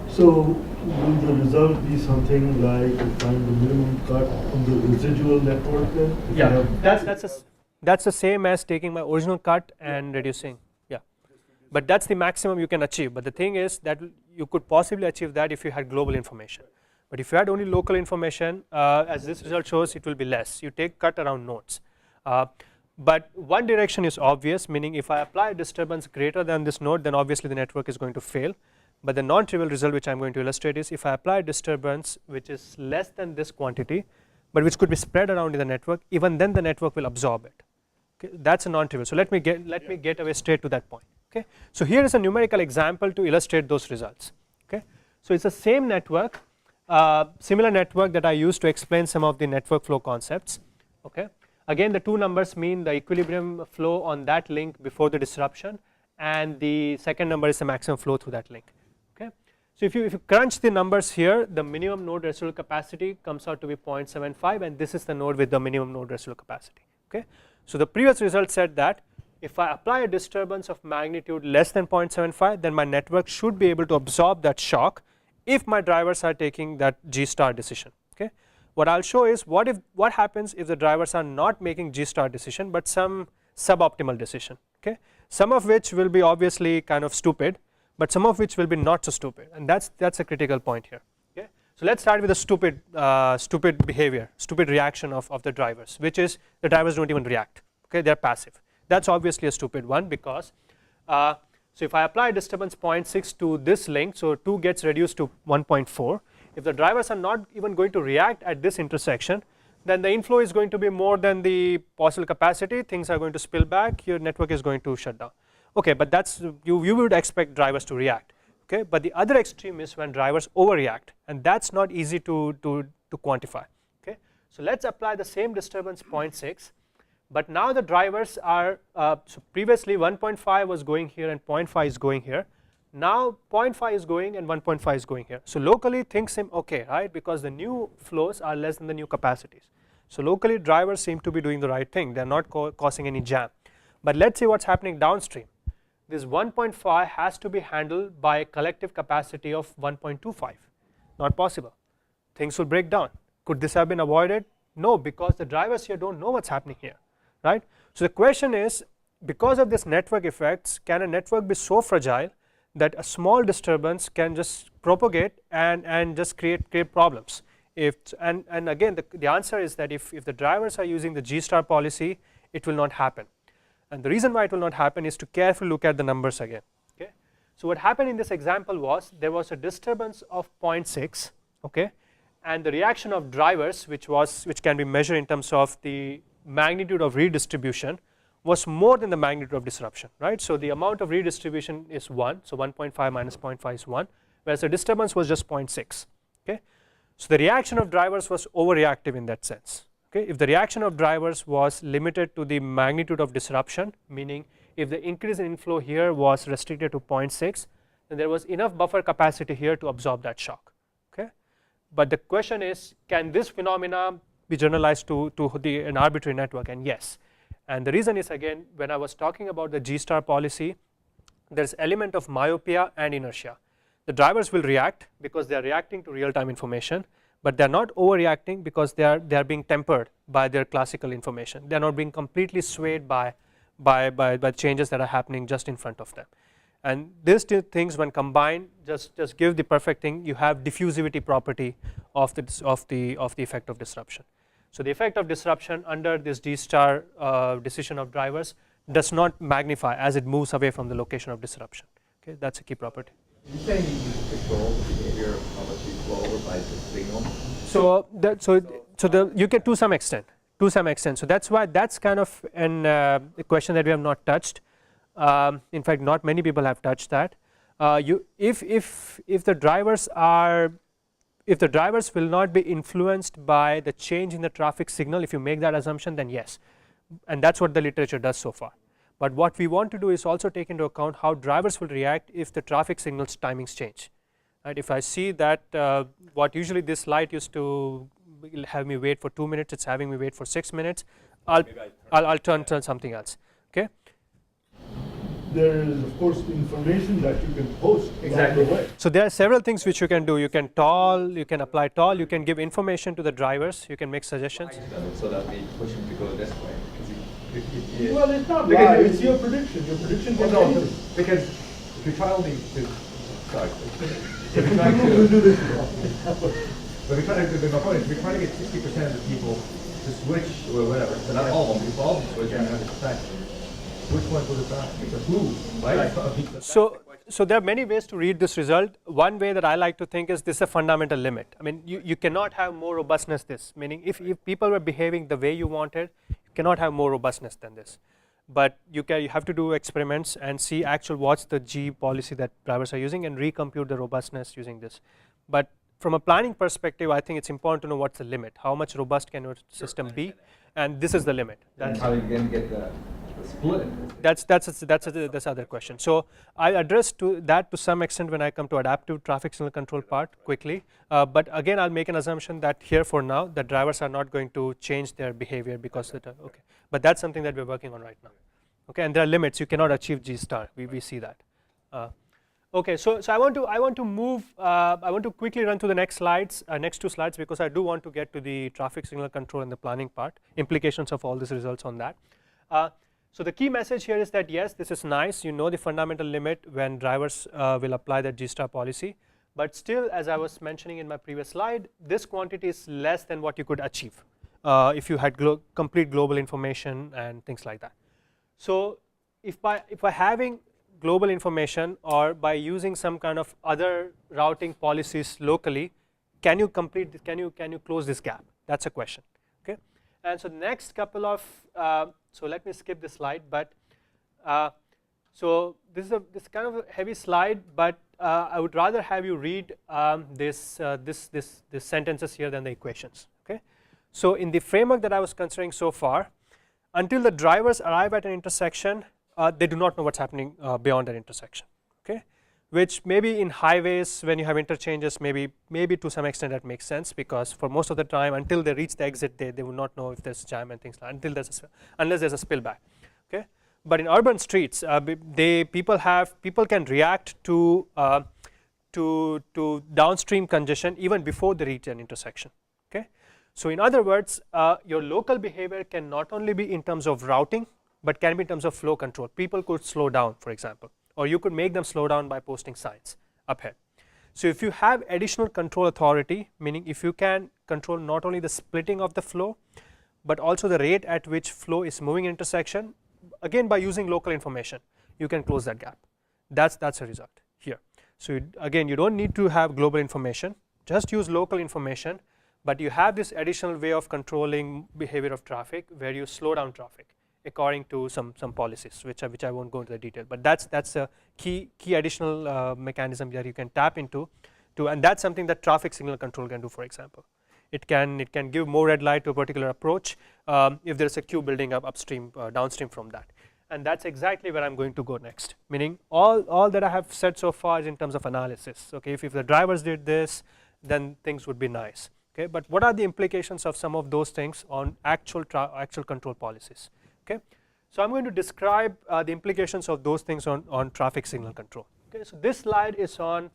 So will the result be something like to find the minimum cut from the residual network then? Yeah, that's the same as taking my original cut and reducing. Yeah, but that's the maximum you can achieve. But the thing is that you could possibly achieve that if you had global information. But if you had only local information, as this result shows, it will be less. You take cut around nodes. But one direction is obvious, meaning if I apply a disturbance greater than this node, then obviously the network is going to fail. But the non-trivial result which I'm going to illustrate is if I apply a disturbance which is less than this quantity, but which could be spread around in the network, even then the network will absorb it. Okay, that's a non-trivial. So let me get away straight to that point. Okay, so here is a numerical example to illustrate those results. Okay, so it's the same network, similar network that I used to explain some of the network flow concepts. Okay, again the two numbers mean the equilibrium flow on that link before the disruption, and the second number is the maximum flow through that link. Okay, so if you crunch the numbers here, the minimum node residual capacity comes out to be 0.75, and this is the node with the minimum node residual capacity. Okay, so the previous result said that if I apply a disturbance of magnitude less than 0.75, then my network should be able to absorb that shock if my drivers are taking that G star decision. Okay, what I'll show is what happens if the drivers are not making G star decision but some suboptimal decision. Okay, some of which will be obviously kind of stupid, but some of which will be not so stupid, and that's a critical point here. Okay, so let's start with a stupid behavior, stupid reaction of the drivers, which is the drivers don't even react. Okay, they're passive. That's obviously a stupid one, because so if I apply disturbance 0.6 to this link, so 2 gets reduced to 1.4. If the drivers are not even going to react at this intersection, then the inflow is going to be more than the possible capacity. Things are going to spill back. Your network is going to shut down. Okay, but that's you would expect drivers to react. Okay, but the other extreme is when drivers overreact, and that's not easy to quantify. Okay, so let's apply the same disturbance 0.6. But now the drivers are, so previously 1.5 was going here and 0.5 is going here. Now 0.5 is going and 1.5 is going here. So locally things seem okay, right? Because the new flows are less than the new capacities. So locally drivers seem to be doing the right thing. They're not causing any jam. But let's see what's happening downstream. This 1.5 has to be handled by a collective capacity of 1.25. Not possible. Things will break down. Could this have been avoided? No, because the drivers here don't know what's happening here. Right? So the question is, because of this network effects, can a network be so fragile that a small disturbance can just propagate and just create problems? And again the answer is that if the drivers are using the G star policy, it will not happen. And the reason why it will not happen is to carefully look at the numbers again. Okay, so what happened in this example was there was a disturbance of 0.6. Okay, and the reaction of drivers, which can be measured in terms of the magnitude of redistribution, was more than the magnitude of disruption, right? So the amount of redistribution is 1, so 1.5 minus 0.5 is 1, whereas the disturbance was just 0.6. Okay, So the reaction of drivers was overreactive in that sense. Okay, if the reaction of drivers was limited to the magnitude of disruption, meaning if the increase in inflow here was restricted to 0.6, then there was enough buffer capacity here to absorb that shock. Okay, but the question is, can this phenomena be generalized to an arbitrary network? And yes. And the reason is, again, when I was talking about the G star policy, there's element of myopia and inertia. The drivers will react because they are reacting to real-time information, but they're not overreacting because they are being tempered by their classical information. They're not being completely swayed by changes that are happening just in front of them. And these two things, when combined, just give the perfect thing. You have diffusivity property of the effect of disruption. So the effect of disruption under this D star decision of drivers does not magnify as it moves away from the location of disruption. Okay, that's a key property. You're saying you can control the behavior of how much you flow over by the signal? So you can to some extent. So that's why that's kind of a question that we have not touched. In fact, not many people have touched that. If the drivers will not be influenced by the change in the traffic signal, if you make that assumption, then yes, and that's what the literature does so far. But what we want to do is also take into account how drivers will react if the traffic signal's timings change. Right? If I see that what usually this light used to have me wait for 2 minutes, it's having me wait for 6 minutes, I'll turn something else. Okay. There is, of course, information that you can post. Exactly. So there are several things which you can do. You can toll, you can apply toll, you can give information to the drivers, you can make suggestions. So that we push them to go this way. Well, it's not lie, it's your prediction. Your prediction can change. Because if you're trying to, sorry. If you're trying to do this. But we're trying to, my point is, we're trying to get 60% of the people to switch or whatever. So not all of them, if all of them switch, you're 100%. Which one would it be? It's a who, right? So there are many ways to read this result. One way that I like to think is this is a fundamental limit. I mean, you cannot have more robustness this, meaning if people were behaving the way you wanted, you cannot have more robustness than this. But you have to do experiments and see actual what's the G policy that drivers are using and recompute the robustness using this. But from a planning perspective, I think it's important to know what's the limit. How much robust can your system be? And this is the limit. That's how you're going to get the split. That's the other question. So I address that to some extent when I come to adaptive traffic signal control part quickly. But again, I'll make an assumption that here for now, the drivers are not going to change their behavior because of that. Okay, but that's something that we're working on right now. Okay, and there are limits. You cannot achieve G star. We see that. Okay, so I want to move. I want to quickly run through the next slides, next two slides, because I do want to get to the traffic signal control and the planning part, implications of all these results on that. So the key message here is that yes, this is nice. You know the fundamental limit when drivers will apply that G star policy, but still, as I was mentioning in my previous slide, this quantity is less than what you could achieve if you had complete global information and things like that. So if by having global information or by using some kind of other routing policies locally, can you close this gap? That's a question. Okay, and so the next couple of so let me skip this slide, but so this is kind of a heavy slide, but I would rather have you read this sentences here than the equations. Okay, so in the framework that I was considering so far, until the drivers arrive at an intersection, they do not know what's happening beyond that intersection. Okay, which maybe in highways when you have interchanges, maybe to some extent that makes sense, because for most of the time until they reach the exit, they will not know if there's jam and things like that unless there's a spillback. Okay, but in urban streets, people can react to downstream congestion even before they reach an intersection. Okay, so in other words, your local behavior can not only be in terms of routing, but can be in terms of flow control. People could slow down, for example, or you could make them slow down by posting signs up here. So if you have additional control authority, meaning if you can control not only the splitting of the flow, but also the rate at which flow is moving intersection, again by using local information, you can close that gap. That's a result here. So again, you don't need to have global information, just use local information, but you have this additional way of controlling behavior of traffic where you slow down traffic according to some policies, which I won't go into the detail. But that's a key additional mechanism that you can tap into and that's something that traffic signal control can do, for example. It can give more red light to a particular approach if there's a queue building up upstream, downstream from that. And that's exactly where I'm going to go next, meaning all that I have said so far is in terms of analysis. Okay, if the drivers did this, then things would be nice. Okay, but what are the implications of some of those things on actual control policies? Okay, so I'm going to describe the implications of those things on traffic signal control. Okay, so this slide is on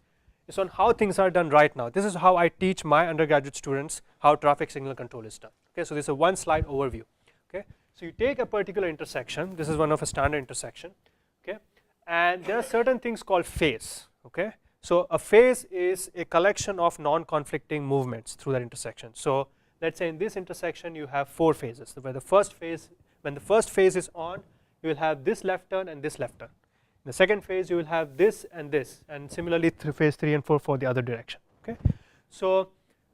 how things are done right now. This is how I teach my undergraduate students how traffic signal control is done. Okay, so this is a one slide overview. Okay, so you take a particular intersection. This is one of a standard intersection. Okay, and there are certain things called phase. Okay, so a phase is a collection of non-conflicting movements through that intersection. So let's say in this intersection you have 4 phases. Where the first phase, when the first phase is on, you will have this left turn and this left turn. In the second phase you will have this, and similarly phase 3 and 4 for the other direction. Okay, so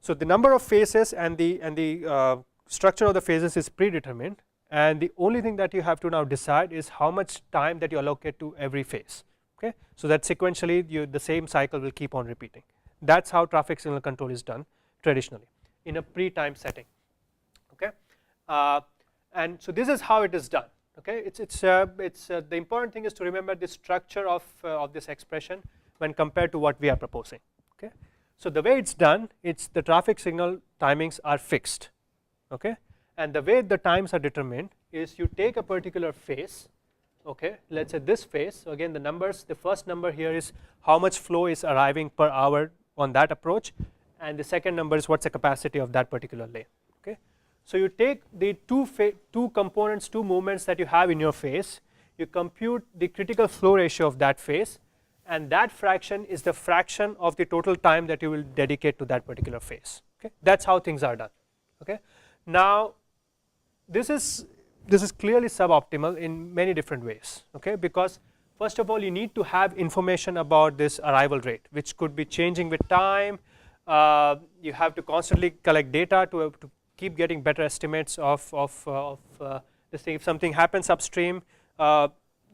the number of phases and the structure of the phases is predetermined, and the only thing that you have to now decide is how much time that you allocate to every phase. Okay, so that sequentially the same cycle will keep on repeating. That's how traffic signal control is done traditionally in a pre-time setting. Okay, and so this is how it is done. Okay, the important thing is to remember the structure of this expression when compared to what we are proposing. Okay, so the way it's done, the traffic signal timings are fixed. Okay, and the way the times are determined is you take a particular phase. Okay, let's say this phase. So again, the numbers, the first number here is how much flow is arriving per hour on that approach, and the second number is what's the capacity of that particular lane. Okay, so you take the two components, 2 movements that you have in your phase, you compute the critical flow ratio of that phase, and that fraction is the fraction of the total time that you will dedicate to that particular phase. Okay, that's how things are done. Okay, now this is clearly suboptimal in many different ways. Okay, because first of all you need to have information about this arrival rate, which could be changing with time. You have to constantly collect data to keep getting better estimates of let's say if something happens upstream.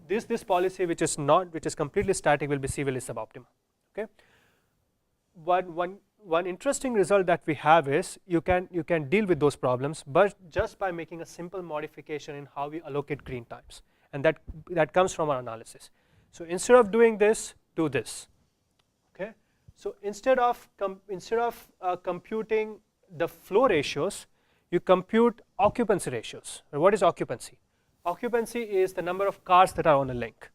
This policy which is completely static will be severely suboptimal. Okay, but one interesting result that we have is you can deal with those problems, but just by making a simple modification in how we allocate green times, and that comes from our analysis. So instead of doing this, do this. Okay, so instead of computing the flow ratios, you compute occupancy ratios. What is occupancy? Occupancy is the number of cars that are on a link.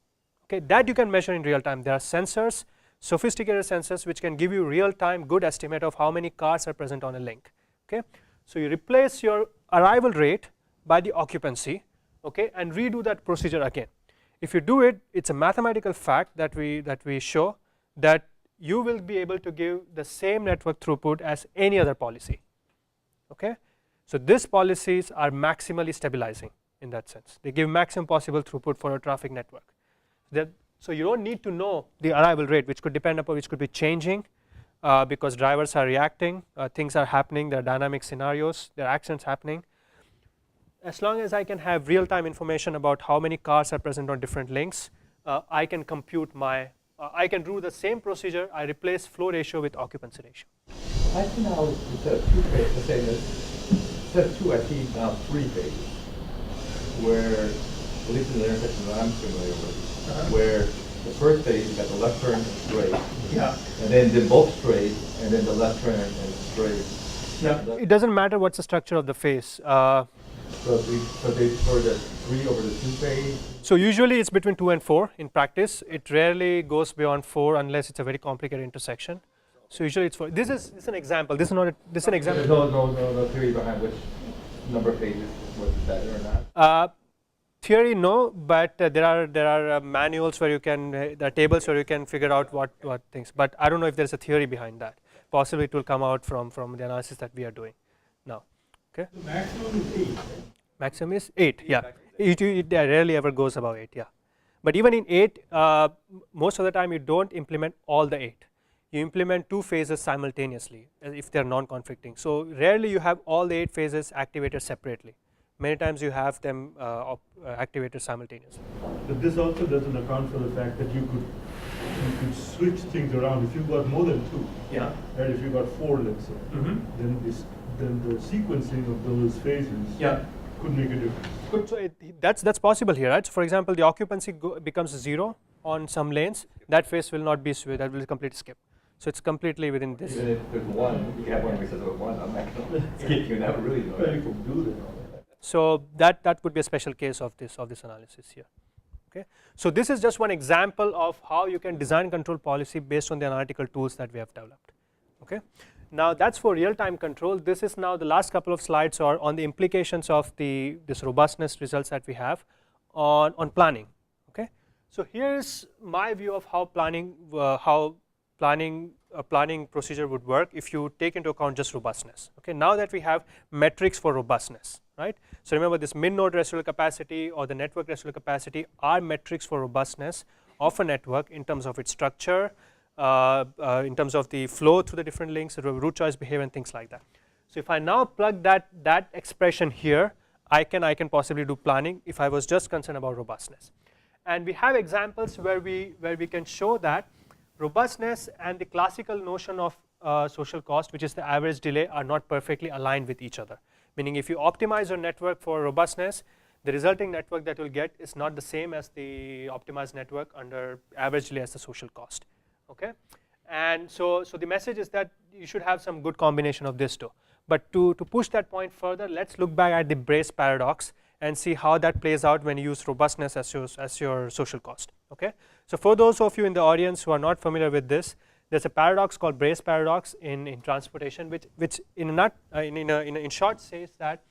Okay, that you can measure in real time. There are sensors, sophisticated sensors, which can give you real time good estimate of how many cars are present on a link. Okay, so you replace your arrival rate by the occupancy. Okay, and redo that procedure again. If you do it, it's a mathematical fact that we show that you will be able to give the same network throughput as any other policy. Okay, so these policies are maximally stabilizing in that sense. They give maximum possible throughput for a traffic network. So you don't need to know the arrival rate, which could depend upon, which could be changing because drivers are reacting, things are happening, there are dynamic scenarios, there are accidents happening. As long as I can have real-time information about how many cars are present on different links, I can compute I can do the same procedure. I replace flow ratio with occupancy ratio. I see now instead of 2 phases, let's say instead of 2, I see now 3 phases, where, at least in the intersection that I'm familiar with, where the first phase you got the left turn and straight, and then both straight, and then the left turn and straight. Yeah. It doesn't matter what's the structure of the phase. So they for the 3 over the 2 phase? So usually it's between 2 and 4 in practice. It rarely goes beyond 4 unless it's a very complicated intersection. So usually it's 4. This is an example. This is not. This is an example. There's no theory behind which number of phases was better or not. Theory, no, but there are manuals where you can, there are tables where you can figure out what things. But I don't know if there's a theory behind that. Possibly it will come out from the analysis that we are doing now. Okay. The maximum is 8. Right? Maximum is 8. Yeah. It rarely ever goes above 8. Yeah. But even in 8, most of the time you don't implement all the 8. You implement 2 phases simultaneously if they are non-conflicting. So rarely you have all the 8 phases activated separately. Many times you have them activated simultaneously. But this also doesn't account for the fact that you could you could switch things around. If you've got more than 2, Yeah. right? If you've got 4, let's say, then the sequencing of those phases could make a difference. Good. So that's possible here, right? So for example, the occupancy becomes 0 on some lanes. That phase will not be switched. That will completely skip. So it's completely within this. Even if there's 1, you can have one where it says 1, I'm not going to skip you, never really know that people do that. So that could be a special case of this analysis here. Okay. So this is just one example of how you can design control policy based on the analytical tools that we have developed. Okay. Now that's for real-time control. This is now the last couple of slides are on the implications of this robustness results that we have on planning. Okay. So here's my view of how planning procedure would work if you take into account just robustness. Okay. Now that we have metrics for robustness, right? So remember, this min node residual capacity or the network residual capacity are metrics for robustness of a network in terms of its structure, in terms of the flow through the different links, the root choice behavior, and things like that. So if I now plug that expression here, I can possibly do planning if I was just concerned about robustness. And we have examples where we can show that robustness and the classical notion of social cost, which is the average delay, are not perfectly aligned with each other. Meaning if you optimize your network for robustness, the resulting network that you'll get is not the same as the optimized network under average delay as the social cost. Okay, and so the message is that you should have some good combination of this too. But to push that point further, let's look back at the Brace paradox and see how that plays out when you use robustness as your social cost. Okay, so for those of you in the audience who are not familiar with this, there's a paradox called Brace paradox in transportation, which in short says that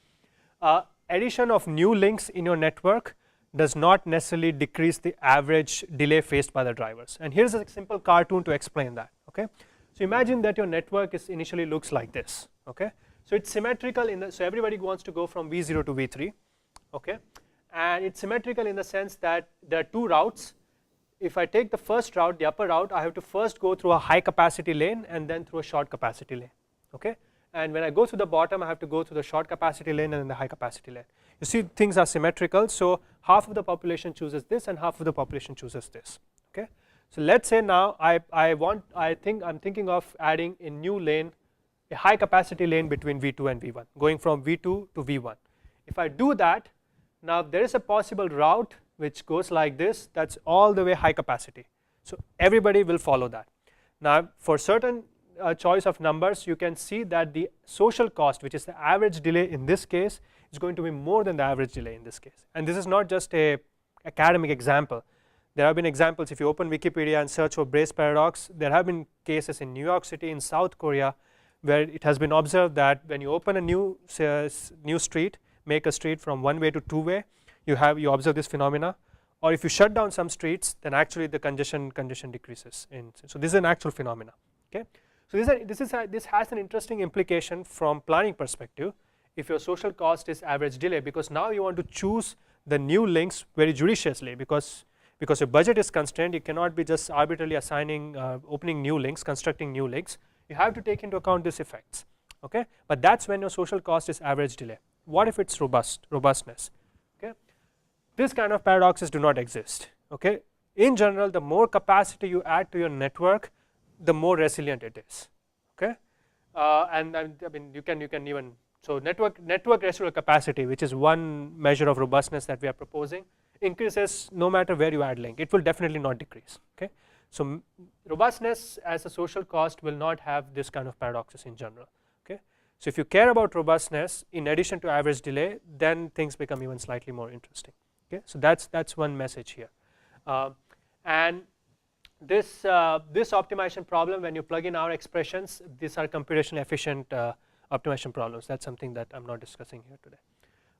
addition of new links in your network does not necessarily decrease the average delay faced by the drivers. And here's a simple cartoon to explain that. Okay, so imagine that your network initially looks like this. Okay, so it's symmetrical so everybody wants to go from V0 to V3. Okay, and it's symmetrical in the sense that there are 2 routes. If I take the first route, the upper route, I have to first go through a high capacity lane and then through a short capacity lane. Okay, and when I go through the bottom, I have to go through the short capacity lane and then the high capacity lane. You see, things are symmetrical, so half of the population chooses this and half of the population chooses this. Okay, so let's say now I'm thinking of adding a new lane, a high capacity lane between V2 and V1, going from V2 to V1. If I do that, now there is a possible route which goes like this, that's all the way high capacity. So everybody will follow that. Now for certain choice of numbers, you can see that the social cost, which is the average delay in this case, is going to be more than the average delay in this case. And this is not just a academic example. There have been examples. If you open Wikipedia and search for Brace paradox, there have been cases in New York City, in South Korea, where it has been observed that when you open a new street, make a street from one way to two way, you observe this phenomena. Or if you shut down some streets, then actually the congestion decreases. So this is an actual phenomena. Okay, so this has an interesting implication from planning perspective. If your social cost is average delay, because now you want to choose the new links very judiciously, because your budget is constrained, you cannot be just arbitrarily assigning, opening new links, constructing new links. You have to take into account these effects. Okay, but that's when your social cost is average delay. What if it's robustness? Okay, this kind of paradoxes do not exist. Okay, in general, the more capacity you add to your network, the more resilient it is. Okay, and I mean you can even, so network residual capacity, which is one measure of robustness that we are proposing, increases no matter where you add link. It will definitely not decrease. Okay, so robustness as a social cost will not have this kind of paradoxes in general. Okay, so if you care about robustness in addition to average delay, then things become even slightly more interesting. Okay, so that's one message here, and this optimization problem, when you plug in our expressions, these are computationally efficient optimization problems. That's something that I'm not discussing here today.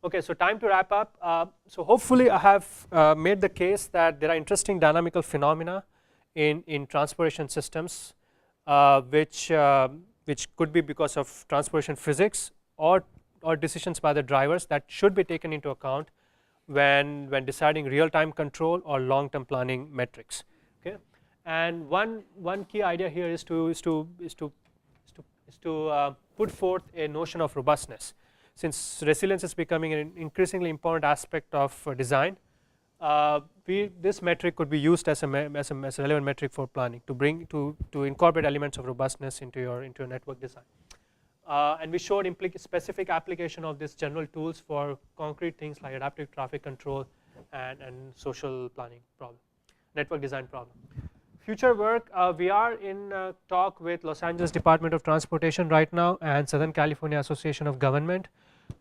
Okay, so time to wrap up. So hopefully I have made the case that there are interesting dynamical phenomena in transportation systems, which could be because of transportation physics or decisions by the drivers that should be taken into account when deciding real-time control or long-term planning metrics. Okay, and one key idea here is to put forth a notion of robustness. Since resilience is becoming an increasingly important aspect of design, this metric could be used as a relevant metric for planning to incorporate elements of robustness into your network design. And we showed specific application of these general tools for concrete things like adaptive traffic control and social planning problem, network design problem. Future work, we are in talk with Los Angeles Department of Transportation right now and Southern California Association of Government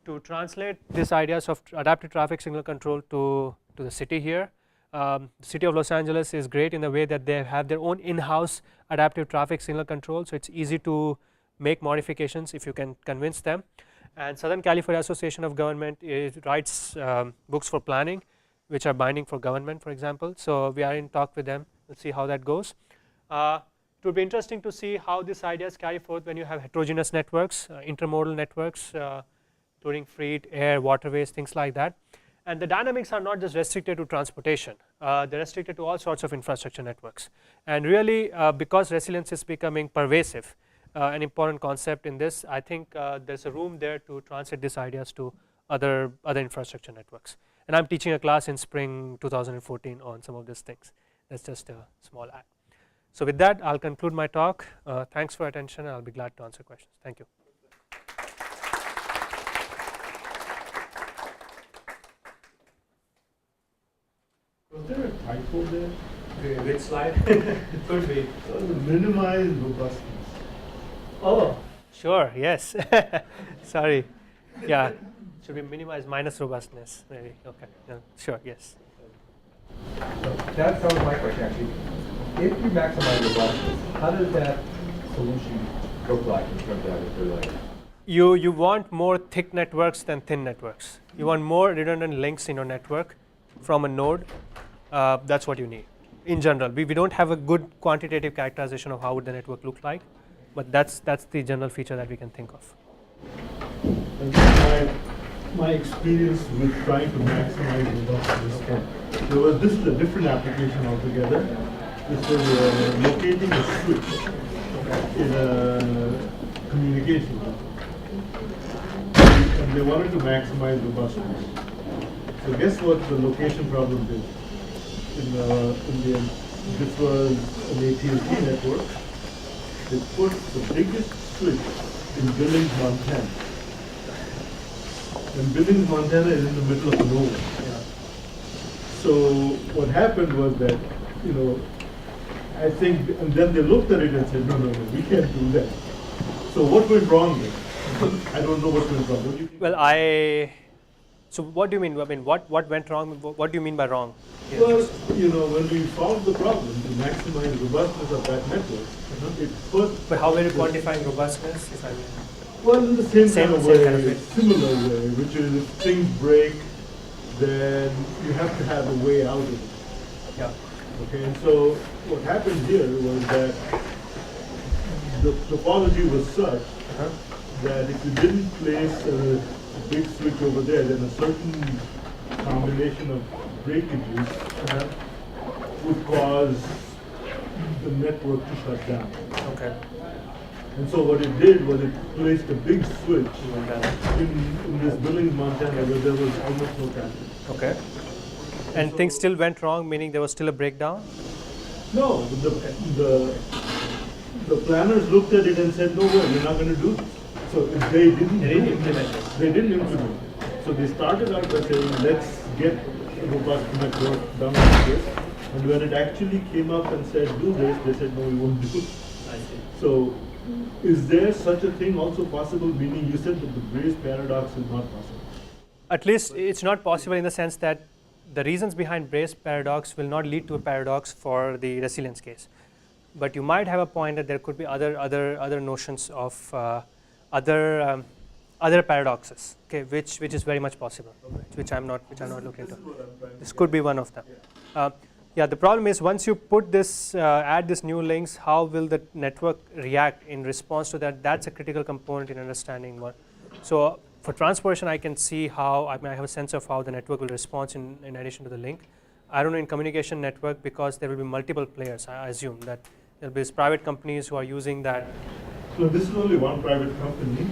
to translate these ideas of adaptive traffic signal control to the city here. The city of Los Angeles is great in the way that they have their own in-house adaptive traffic signal control, so it's easy to make modifications if you can convince them. And Southern California Association of Government writes books for planning which are binding for government, for example. So we are in talk with them. We'll see how that goes. It would be interesting to see how these ideas carry forth when you have heterogeneous networks, intermodal networks, including freight, air, waterways, things like that. And the dynamics are not just restricted to transportation. They're restricted to all sorts of infrastructure networks. And really, because resilience is becoming pervasive, an important concept in this, I think there's a room there to translate these ideas to other infrastructure networks. And I'm teaching a class in spring 2014 on some of these things. That's just a small add. So with that, I'll conclude my talk. Thanks for attention. I'll be glad to answer questions. Thank you. Was there a typo there? Which slide? Could be. Minimize robustness. Oh, sure, yes. Sorry. Yeah, should we minimize minus robustness? Maybe. Okay. No, sure, yes. So that was my question actually. If you maximize robustness, how does that solution look like in terms of You want more thick networks than thin networks. You want more redundant links in your network from a node. That's what you need. In general, we don't have a good quantitative characterization of how would the network look like, but that's the general feature that we can think of. My experience with trying to maximize robustness, this is a different application altogether. This was locating a switch in a communication hub. And they wanted to maximize robustness. So guess what the location problem did? This was an AT&T network. They put the biggest switch in Billings, Montana. And Billings, Montana is in the middle of nowhere. Yeah. So what happened was that, I think, and then they looked at it and said, no, we can't do that. So what went wrong there? I don't know what went wrong. What do you think? Well, so what do you mean? I mean, what went wrong? What do you mean by wrong? Yeah. Well, when we solved the problem to maximize robustness of that network, it put. But how were you quantifying robustness, if I mean? Well, in the same kind of way, similar way, which is if things break, then you have to have a way out of it. Yeah. Okay, and so what happened here was that the topology was such that if you didn't place a big switch over there, then a certain combination of breakages would cause the network to shut down. Okay. And so what it did was it placed a big switch in this Billings, Montana, where there was almost no traffic. Okay. And things still went wrong, meaning there was still a breakdown? No, the planners looked at it and said, no way, we're not going to do this. So they didn't implement it. They didn't implement it. So they started out by saying, let's get a robust network done like this. And when it actually came up and said, do this, they said, no, we won't do it. I see. So is there such a thing also possible, meaning you said that the Bayes paradox is not possible? At least it's not possible in the sense that the reasons behind Bayes paradox will not lead to a paradox for the resilience case. But you might have a point that there could be other notions of other paradoxes, okay, which is very much possible, which I'm not looking into. This could be one of them. Yeah, the problem is once you put this, add this new links, how will the network react in response to that? That's a critical component in understanding what. So for transportation, I can see how, I have a sense of how the network will respond in addition to the link. I don't know in communication network because there will be multiple players. I assume that there will be private companies who are using that. So this is only one private company,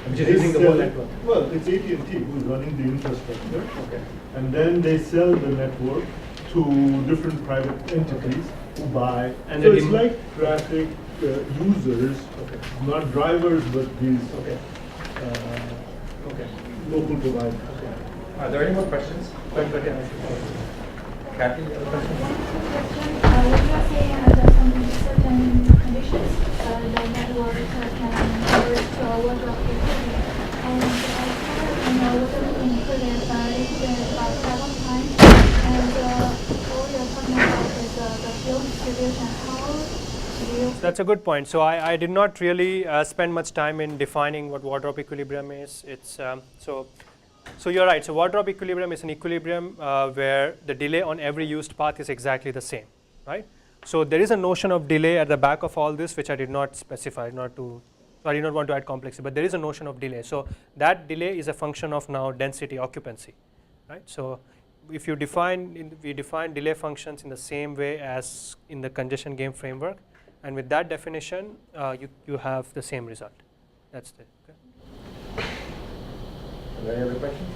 Which is they using the whole sell- network. Well, it's AT&T who's running the infrastructure. Okay. And then they sell the network to different private entities who buy. And So then it's like traffic users, Okay. not drivers, but these Okay. Okay. local providers. Are there any more questions? Kathy, you have a question? What you are saying under some certain conditions, the network can convert to a water equivalent. And I kind of water equivalent, but equivalent about 7 times. And all you're talking about is the field distribution. How do you... That's a good point. So I did not really spend much time in defining what water drop equilibrium is. It's so you're right. So water drop equilibrium is an equilibrium where the delay on every used path is exactly the same, right? So there is a notion of delay at the back of all this, which I did not specify, so I did not want to add complexity, but there is a notion of delay. So that delay is a function of now density occupancy, right? So if you we define delay functions in the same way as in the congestion game framework, and with that definition, you have the same result. That's it. Okay. Are there any other questions?